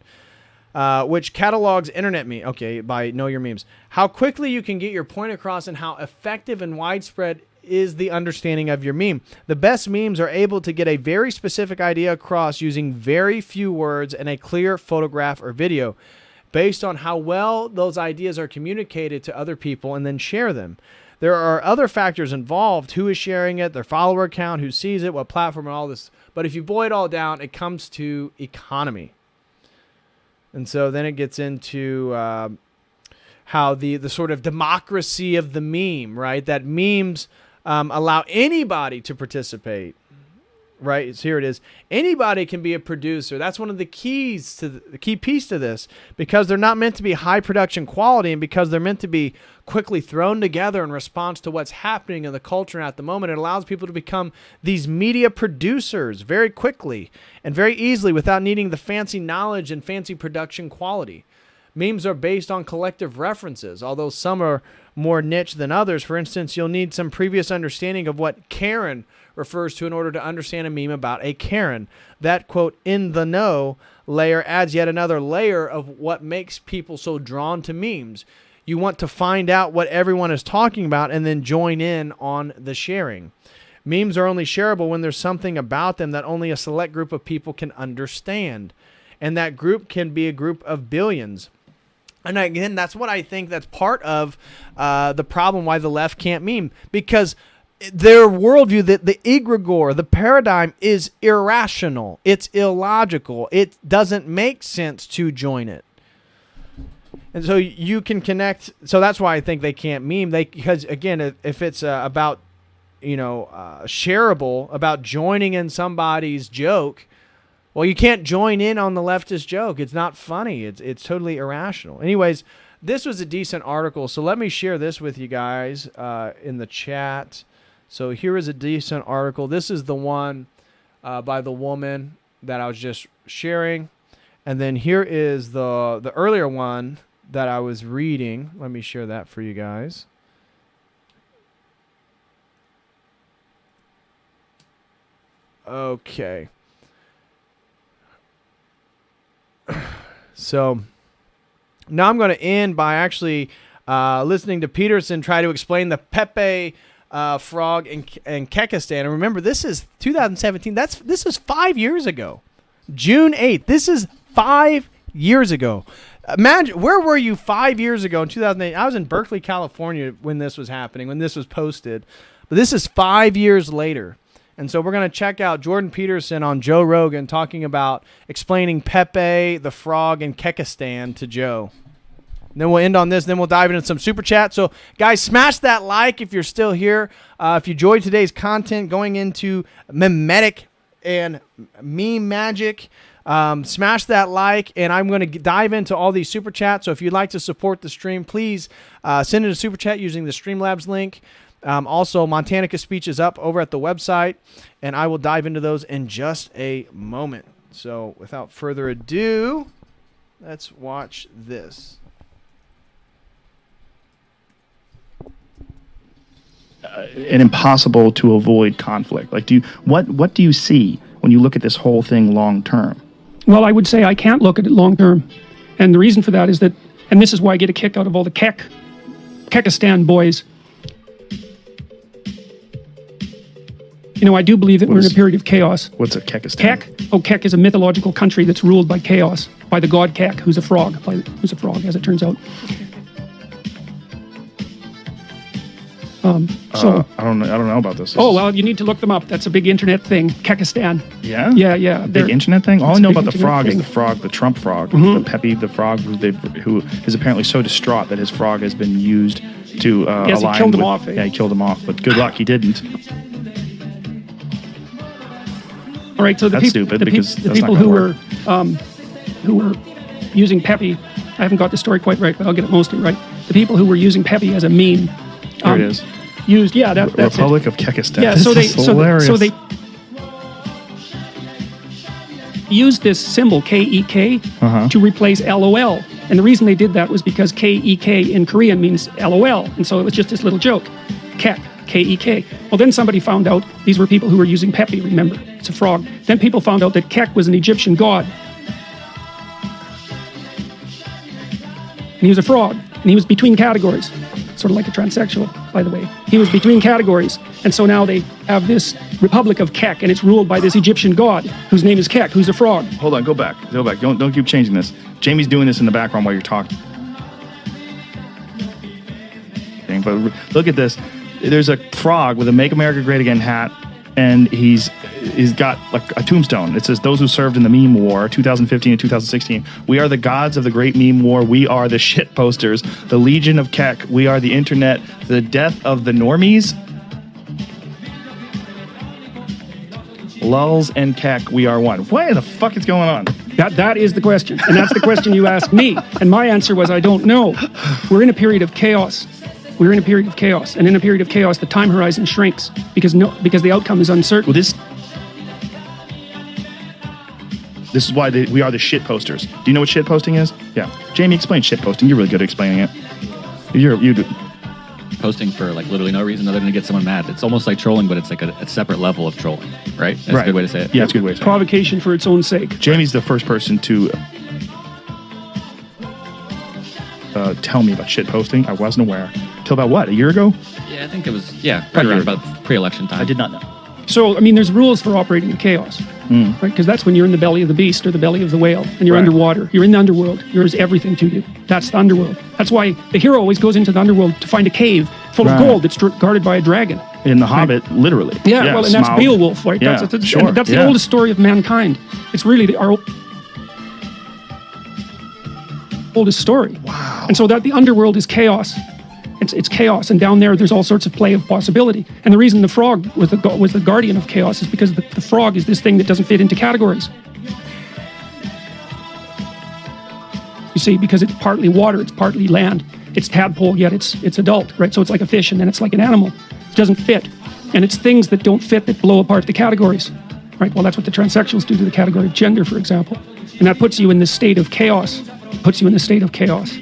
which catalogs internet meme. Okay, by Know Your Memes. How quickly you can get your point across and how effective and widespread is the understanding of your meme. The best memes are able to get a very specific idea across using very few words and a clear photograph or video, based on how well those ideas are communicated to other people and then share them. There are other factors involved: who is sharing it, their follower count, who sees it, what platform, and all this. But if you boil it all down, it comes to economy. And so then it gets into how the sort of democracy of the meme, right? That memes allow anybody to participate. Right, so here it is. Anybody can be a producer. That's one of the keys to the key piece to this, because they're not meant to be high production quality, and because they're meant to be quickly thrown together in response to what's happening in the culture at the moment. It allows people to become these media producers very quickly and very easily without needing the fancy knowledge and fancy production quality. Memes are based on collective references, although some are more niche than others. For instance, you'll need some previous understanding of what Karen refers to in order to understand a meme about a Karen. That, quote, in the know layer adds yet another layer of what makes people so drawn to memes. You want to find out what everyone is talking about and then join in on the sharing. Memes are only shareable when there's something about them that only a select group of people can understand. And that group can be a group of billions. And again, that's what I think that's part of the problem why the left can't meme, because their worldview, the egregore, the paradigm is irrational. It's illogical. It doesn't make sense to join it. And so you can connect. So that's why I think they can't meme. Because again, if it's about, shareable, about joining in somebody's joke, well, you can't join in on the leftist joke. It's not funny. It's totally irrational. Anyways, this was a decent article. So let me share this with you guys in the chat. So here is a decent article. This is the one by the woman that I was just sharing. And then here is the earlier one that I was reading. Let me share that for you guys. Okay. So now I'm going to end by actually listening to Peterson try to explain the Pepe frog in Kekistan. And remember, this is 2017. This is 5 years ago. June 8th. This is 5 years ago. Imagine, where were you 5 years ago in 2008? I was in Berkeley, California when this was happening, when this was posted. But this is 5 years later. And so we're going to check out Jordan Peterson on Joe Rogan talking about explaining Pepe, the frog, and Kekistan to Joe. And then we'll end on this. Then we'll dive into some super chat. So, guys, smash that like if you're still here. If you enjoyed today's content going into Memetic and Meme Magic, smash that like. And I'm going to dive into all these super chats. So if you'd like to support the stream, please send in a super chat using the Streamlabs link. Also, Montanica's speech is up over at the website, and I will dive into those in just a moment. So without further ado, let's watch this. And impossible to avoid conflict. Like, what do you see when you look at this whole thing long term? Well, I would say I can't look at it long term, and the reason for that is that, and this is why I get a kick out of all the Kekistan boys. I do believe that we're in a period of chaos. What's a Kekistan? Kek is a mythological country that's ruled by chaos, by the god Kek, who's a frog, as it turns out. I don't know about this. Well, you need to look them up. That's a big internet thing. Kekistan. Yeah? Yeah. Big internet thing? All I know about the frog thing. is the Trump frog. The Pepe, the frog, who is apparently so distraught that his frog has been used to yes, align he killed him with, off. Yeah, he killed him off, but good luck, he didn't. All right, so That's stupid because the that's not people gonna who were using Pepe, I haven't got the story quite right, but I'll get it mostly right. The people who were using Pepe as a meme. There it is. Used, yeah, that's Republic it. of Kekistan. Yeah, This is hilarious. so they used this symbol KEK to replace LOL. And the reason they did that was because KEK in Korean means LOL. And so it was just this little joke. Kek, KEK. Well, then somebody found out these were people who were using Pepe, remember? It's a frog. Then people found out that Kek was an Egyptian god. And he was a frog. And he was between categories. Sort of like a transsexual, by the way. He was between categories. And so now they have this Republic of Kek, and it's ruled by this Egyptian god, whose name is Kek, who's a frog. Hold on, go back. Don't keep changing this. Jamie's doing this in the background while you're talking. But look at this. There's a frog with a Make America Great Again hat, and he's got like a tombstone. It says, "Those who served in the meme war, 2015 and 2016. We are the gods of the great meme war. We are the shit posters. The Legion of Kek. We are the internet. The death of the normies. Lulz and Kek. We are one." What the fuck is going on? That is the question. And that's the question you asked me. And my answer was, I don't know. We're in a period of chaos. We're in a period of chaos. And in a period of chaos, the time horizon shrinks because the outcome is uncertain. Well, this is why we are the shit posters. Do you know what shit posting is? Yeah. Jamie, explain shit posting. You're really good at explaining it. You do. Posting for like literally no reason other than to get someone mad. It's almost like trolling, but it's like a separate level of trolling, right? That's a good way to say it. Yeah, it's a good way to say it. Provocation for its own sake. Jamie's the first person to tell me about shit posting. I wasn't aware. Till about what, a year ago? Yeah, I think it was, right around about pre-election time. I did not know. So, I mean, there's rules for operating in chaos, right? Because that's when you're in the belly of the beast or the belly of the whale, and you're underwater. You're in the underworld. There's everything to you. That's the underworld. That's why the hero always goes into the underworld to find a cave full of gold that's guarded by a dragon. In The Hobbit, literally. Yeah, well, and that's Beowulf, right? Yeah, that's the oldest story of mankind. It's really our oldest story. Wow. And so that the underworld is chaos. It's chaos, and down there's all sorts of play of possibility. And the reason the frog was the guardian of chaos is because the frog is this thing that doesn't fit into categories. You see, because it's partly water, it's partly land, it's tadpole, yet it's adult, right? So it's like a fish, and then it's like an animal. It doesn't fit, and it's things that don't fit that blow apart the categories, right? Well, that's what the transsexuals do to the category of gender, for example, and that puts you in this state of chaos. Puts you in a state of chaos.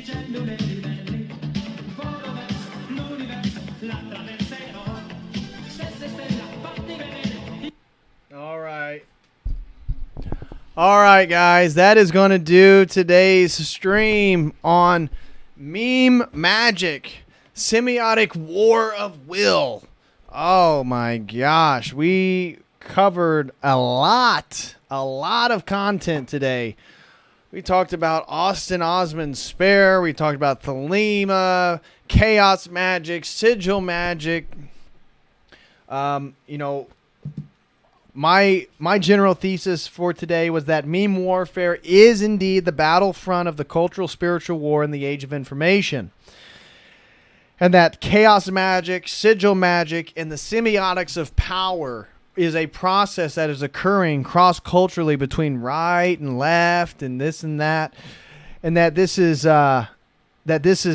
All right, guys, that is going to do today's stream on Meme Magic, Semiotic War of Will. Oh my gosh, we covered a lot of content today. We talked about Austin Osman's Spare. We talked about Thelema, Chaos Magic, Sigil Magic. My general thesis for today was that meme warfare is indeed the battlefront of the cultural spiritual war in the age of information. And that chaos magic, sigil magic, and the semiotics of power is a process that is occurring cross-culturally between right and left and this and that. And that this is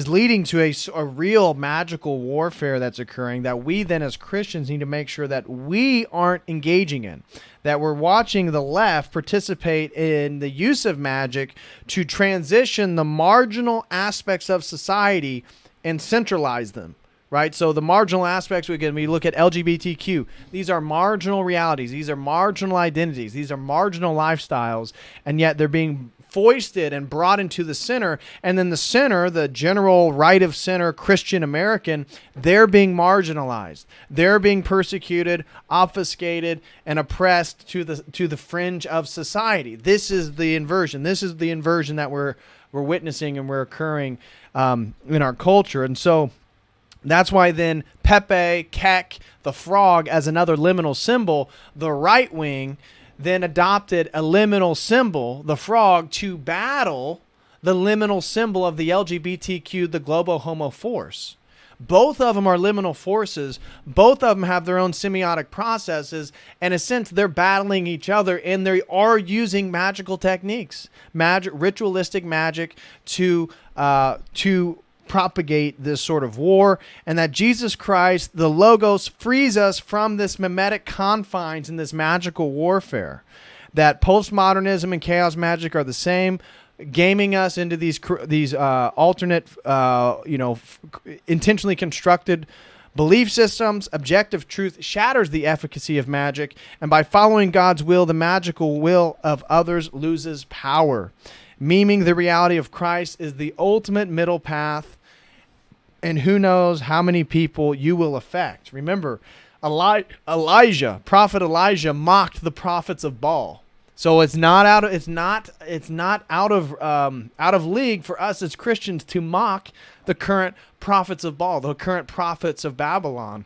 leading to a real magical warfare that's occurring that we then as Christians need to make sure that we aren't engaging in, that we're watching the left participate in the use of magic to transition the marginal aspects of society and centralize them, right? So the marginal aspects, we look at LGBTQ. These are marginal realities. These are marginal identities. These are marginal lifestyles, and yet they're being foisted and brought into the center, and then the center, the general right of center Christian American, they're being marginalized. They're being persecuted, obfuscated, and oppressed to the fringe of society. This is the inversion. This is the inversion that we're witnessing and we're occurring in our culture. And so that's why then Pepe, Kek, the frog as another liminal symbol, the right wing then adopted a liminal symbol, the frog, to battle the liminal symbol of the LGBTQ, the global homo force. Both of them are liminal forces. Both of them have their own semiotic processes. And in a sense, they're battling each other, and they are using magical techniques, ritualistic magic to propagate this sort of war. And that Jesus Christ, the Logos, frees us from this mimetic confines in this magical warfare. That postmodernism and chaos magic are the same, gaming us into these alternate, intentionally constructed belief systems. Objective truth shatters the efficacy of magic, and by following God's will, the magical will of others loses power. Memeing the reality of Christ is the ultimate middle path, and who knows how many people you will affect. Remember, Prophet Elijah mocked the prophets of Baal. So it's not out of league for us as Christians to mock the current prophets of Baal, the current prophets of Babylon.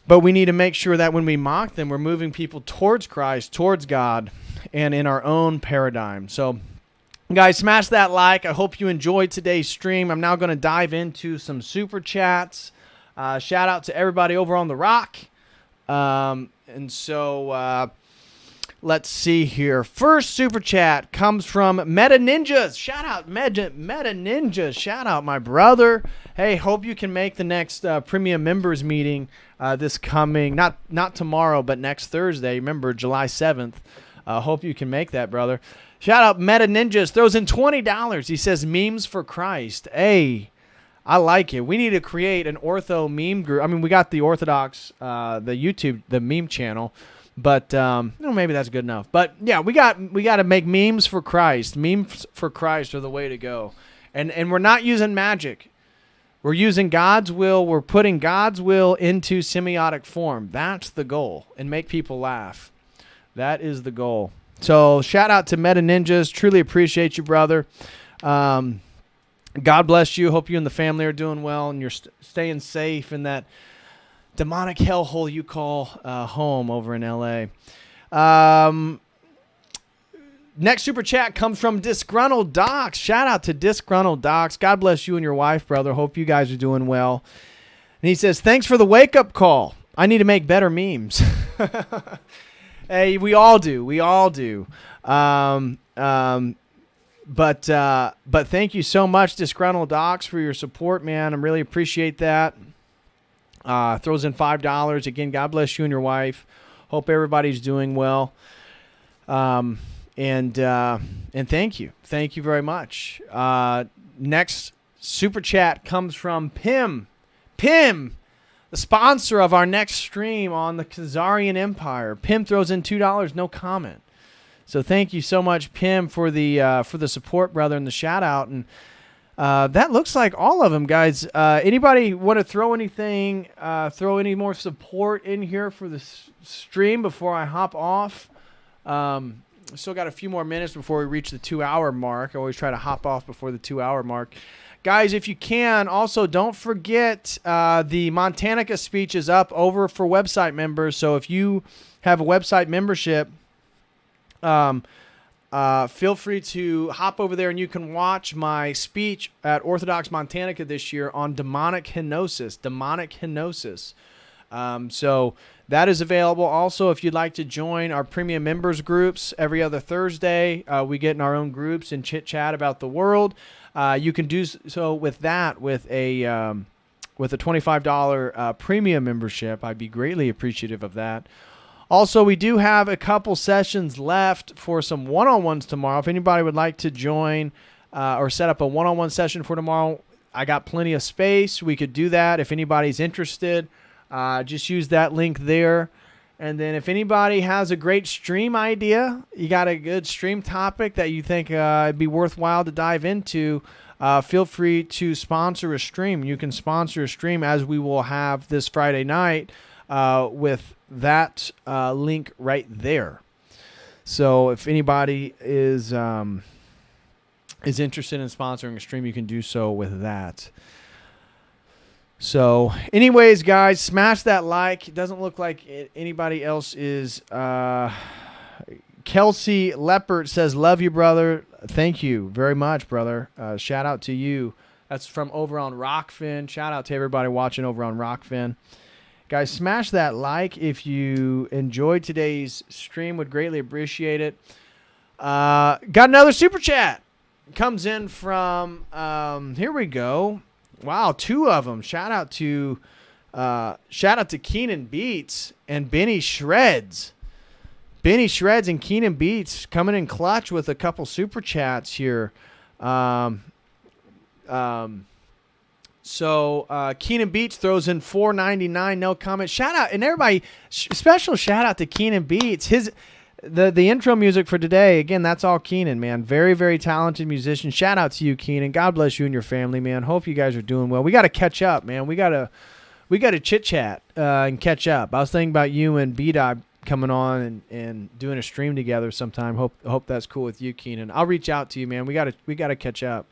But we need to make sure that when we mock them, we're moving people towards Christ, towards God, and in our own paradigm. So, guys, smash that like. I hope you enjoyed today's stream. I'm now going to dive into some super chats. Shout out to everybody over on the Rock. Let's see here. First super chat comes from Meta Ninjas. Shout out Meta Ninjas. Shout out my brother. Hey, hope you can make the next premium members meeting this coming, not tomorrow, but next Thursday. Remember, July 7th. Hope you can make that, brother. Shout out Meta Ninjas. Throws in $20. He says memes for Christ. Hey, I like it. We need to create an ortho meme group. I mean, we got the Orthodox, the YouTube, the meme channel. But maybe that's good enough. But yeah, we got to make memes for Christ. Memes for Christ are the way to go. And we're not using magic. We're using God's will. We're putting God's will into semiotic form. That's the goal. And make people laugh. That is the goal. So shout out to Meta Ninjas. Truly appreciate you, brother. God bless you. Hope you and the family are doing well and you're staying safe in that demonic hellhole you call home over in LA. Next super chat comes from Disgruntled Docs. Shout out to Disgruntled Docs. God bless you and your wife, brother. Hope you guys are doing well. And he says, thanks for the wake-up call. I need to make better memes. Hey, we all do. We all do. But thank you so much, Disgruntled Docs, for your support, man. I really appreciate that. Throws in $5. Again, God bless you and your wife. Hope everybody's doing well. And thank you. Thank you very much. Next super chat comes from Pim. Pim, the sponsor of our next stream on the Khazarian Empire. Pim throws in $2, no comment. So thank you so much, Pim, for the support, brother, and the shout out. And that looks like all of them, guys. Anybody want to throw anything, throw any more support in here for the stream before I hop off? Still got a few more minutes before we reach the 2-hour mark. I always try to hop off before the 2-hour mark. Guys, if you can, also don't forget the Montanica speech is up over for website members. So if you have a website membership, feel free to hop over there and you can watch my speech at Orthodox Montanica this year on demonic hypnosis. So that is available. Also, if you'd like to join our premium members groups every other Thursday, we get in our own groups and chit chat about the world. You can do so with that with a $25 premium membership. I'd be greatly appreciative of that. Also, we do have a couple sessions left for some one-on-ones tomorrow. If anybody would like to join or set up a one-on-one session for tomorrow, I got plenty of space. We could do that if anybody's interested. Just use that link there. And then if anybody has a great stream idea, you got a good stream topic that you think it'd be worthwhile to dive into, feel free to sponsor a stream. You can sponsor a stream as we will have this Friday night with that link right there. So if anybody is interested in sponsoring a stream, you can do so with that. So anyways, guys, smash that like. It doesn't look like anybody else is. Kelsey Leopard says, love you, brother. Thank you very much, brother. Shout out to you. That's from over on Rockfin. Shout out to everybody watching over on Rockfin. Guys, smash that like if you enjoyed today's stream. Would greatly appreciate it. Got another super chat. Comes in from, here we go. Wow, 2 of them. Shout out to Keenan Beats and Benny Shreds. Benny Shreds and Keenan Beats coming in clutch with a couple super chats here. So Keenan Beats throws in $4.99, no comment. Shout out, and everybody, special shout out to Keenan Beats. The intro music for today, again, that's all Keenan, man. Very, very talented musician. Shout out to you, Keenan. God bless you and your family, man. Hope you guys are doing well. We got to catch up, man. We got to chit chat and catch up. I was thinking about you and B-Dot coming on and doing a stream together sometime. Hope that's cool with you, Keenan. I'll reach out to you, man. We got to catch up.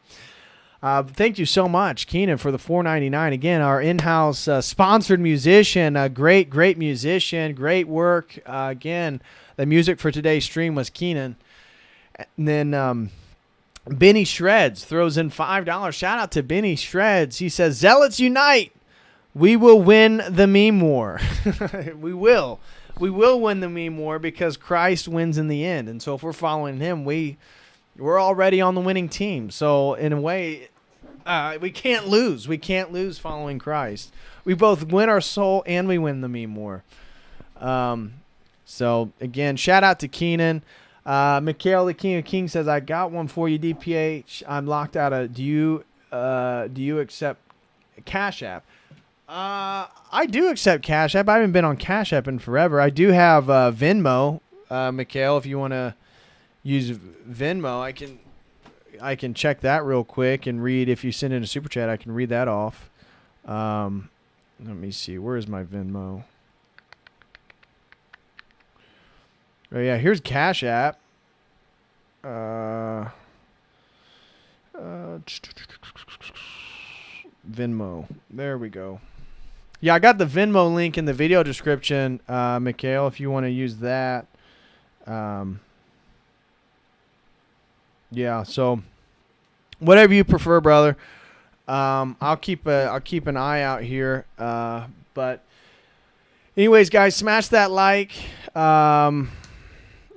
Thank you so much, Keenan, for the $4.99. Again, our in-house sponsored musician, a great musician, great work. Again, the music for today's stream was Keenan. And then Benny Shreds throws in $5. Shout out to Benny Shreds. He says, Zealots unite. We will win the meme war. We will. We will win the meme war because Christ wins in the end. And so if we're following him, we're already on the winning team. So in a way, we can't lose. We can't lose following Christ. We both win our soul and we win the meme war. So again, shout out to Keenan. Mikhail, the King of Kings, says, I got one for you, DPH. I'm locked out of, do you accept Cash App? I do accept Cash App. I haven't been on Cash App in forever. I do have Venmo, Mikhail, if you want to use Venmo. I can check that real quick and read. If you send in a super chat, I can read that off. Let me see. Where is my Venmo? Oh, yeah, here's Cash App. Venmo. There we go. Yeah, I got the Venmo link in the video description, Mikhail, if you want to use that. Yeah, so whatever you prefer, brother. I'll keep an eye out here. But anyways, guys, smash that like.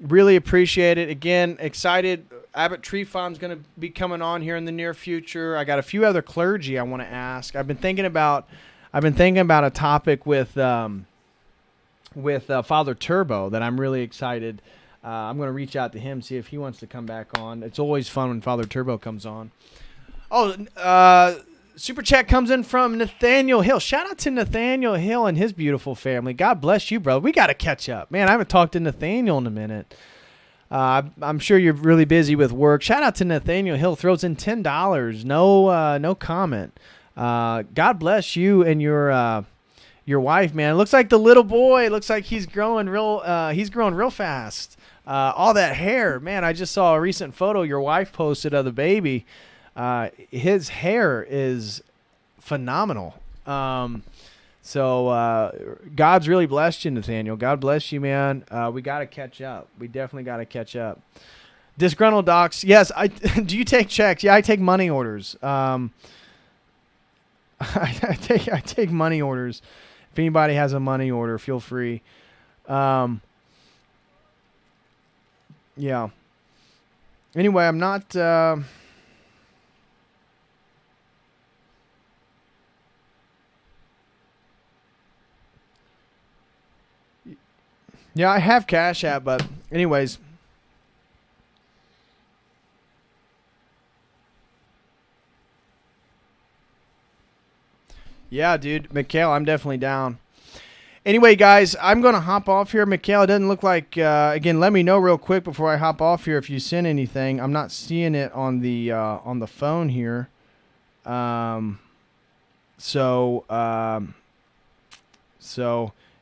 Really appreciate it. Again, excited. Abbott Tree Farm's going to be coming on here in the near future. I got a few other clergy I want to ask. I've been thinking about a topic with Father Turbo that I'm really excited. I'm going to reach out to him, see if he wants to come back on. It's always fun when Father Turbo comes on. Oh, super chat comes in from Nathaniel Hill. Shout out to Nathaniel Hill and his beautiful family. God bless you, bro. We got to catch up. Man, I haven't talked to Nathaniel in a minute. I'm sure you're really busy with work. Shout out to Nathaniel Hill. Throws in $10. No comment. God bless you and your wife, man. It looks like the little boy. It looks like he's growing real fast. All that hair, man. I just saw a recent photo your wife posted of the baby. His hair is phenomenal. So God's really blessed you, Nathaniel. God bless you, man. We got to catch up. We definitely got to catch up. Disgruntled Docs. Yes, do you take checks? Yeah, I take money orders. I take money orders. If anybody has a money order, feel free. Yeah. Anyway, I'm not... Yeah, I have Cash App, but anyways. Yeah, dude. Mikhail, I'm definitely down. Anyway, guys, I'm going to hop off here. Mikhail, it doesn't look like, again, let me know real quick before I hop off here if you sent anything. I'm not seeing it on the phone here. So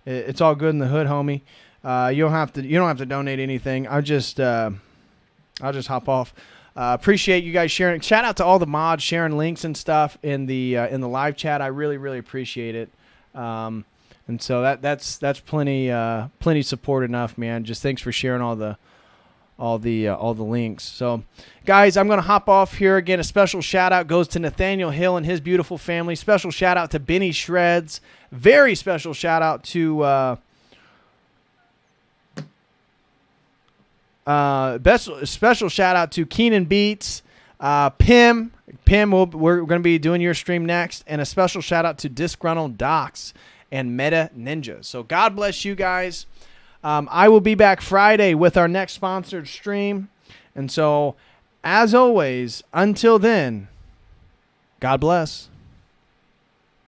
it's all good in the hood, homie. You don't have to donate anything. I'll just hop off. Appreciate you guys sharing. Shout out to all the mods sharing links and stuff in the live chat. I really, really appreciate it. And so that's plenty support enough, man. Just thanks for sharing all all the links. So, guys, I'm going to hop off here again. A special shout out goes to Nathaniel Hill and his beautiful family. Special shout out to Benny Shreds. Very special shout out to special shout out to Keenan Beats, Pim. We're going to be doing your stream next, and a special shout out to Disgruntled Docs and Meta Ninja. So God bless you guys. I will be back Friday with our next sponsored stream. And so, as always, until then, God bless.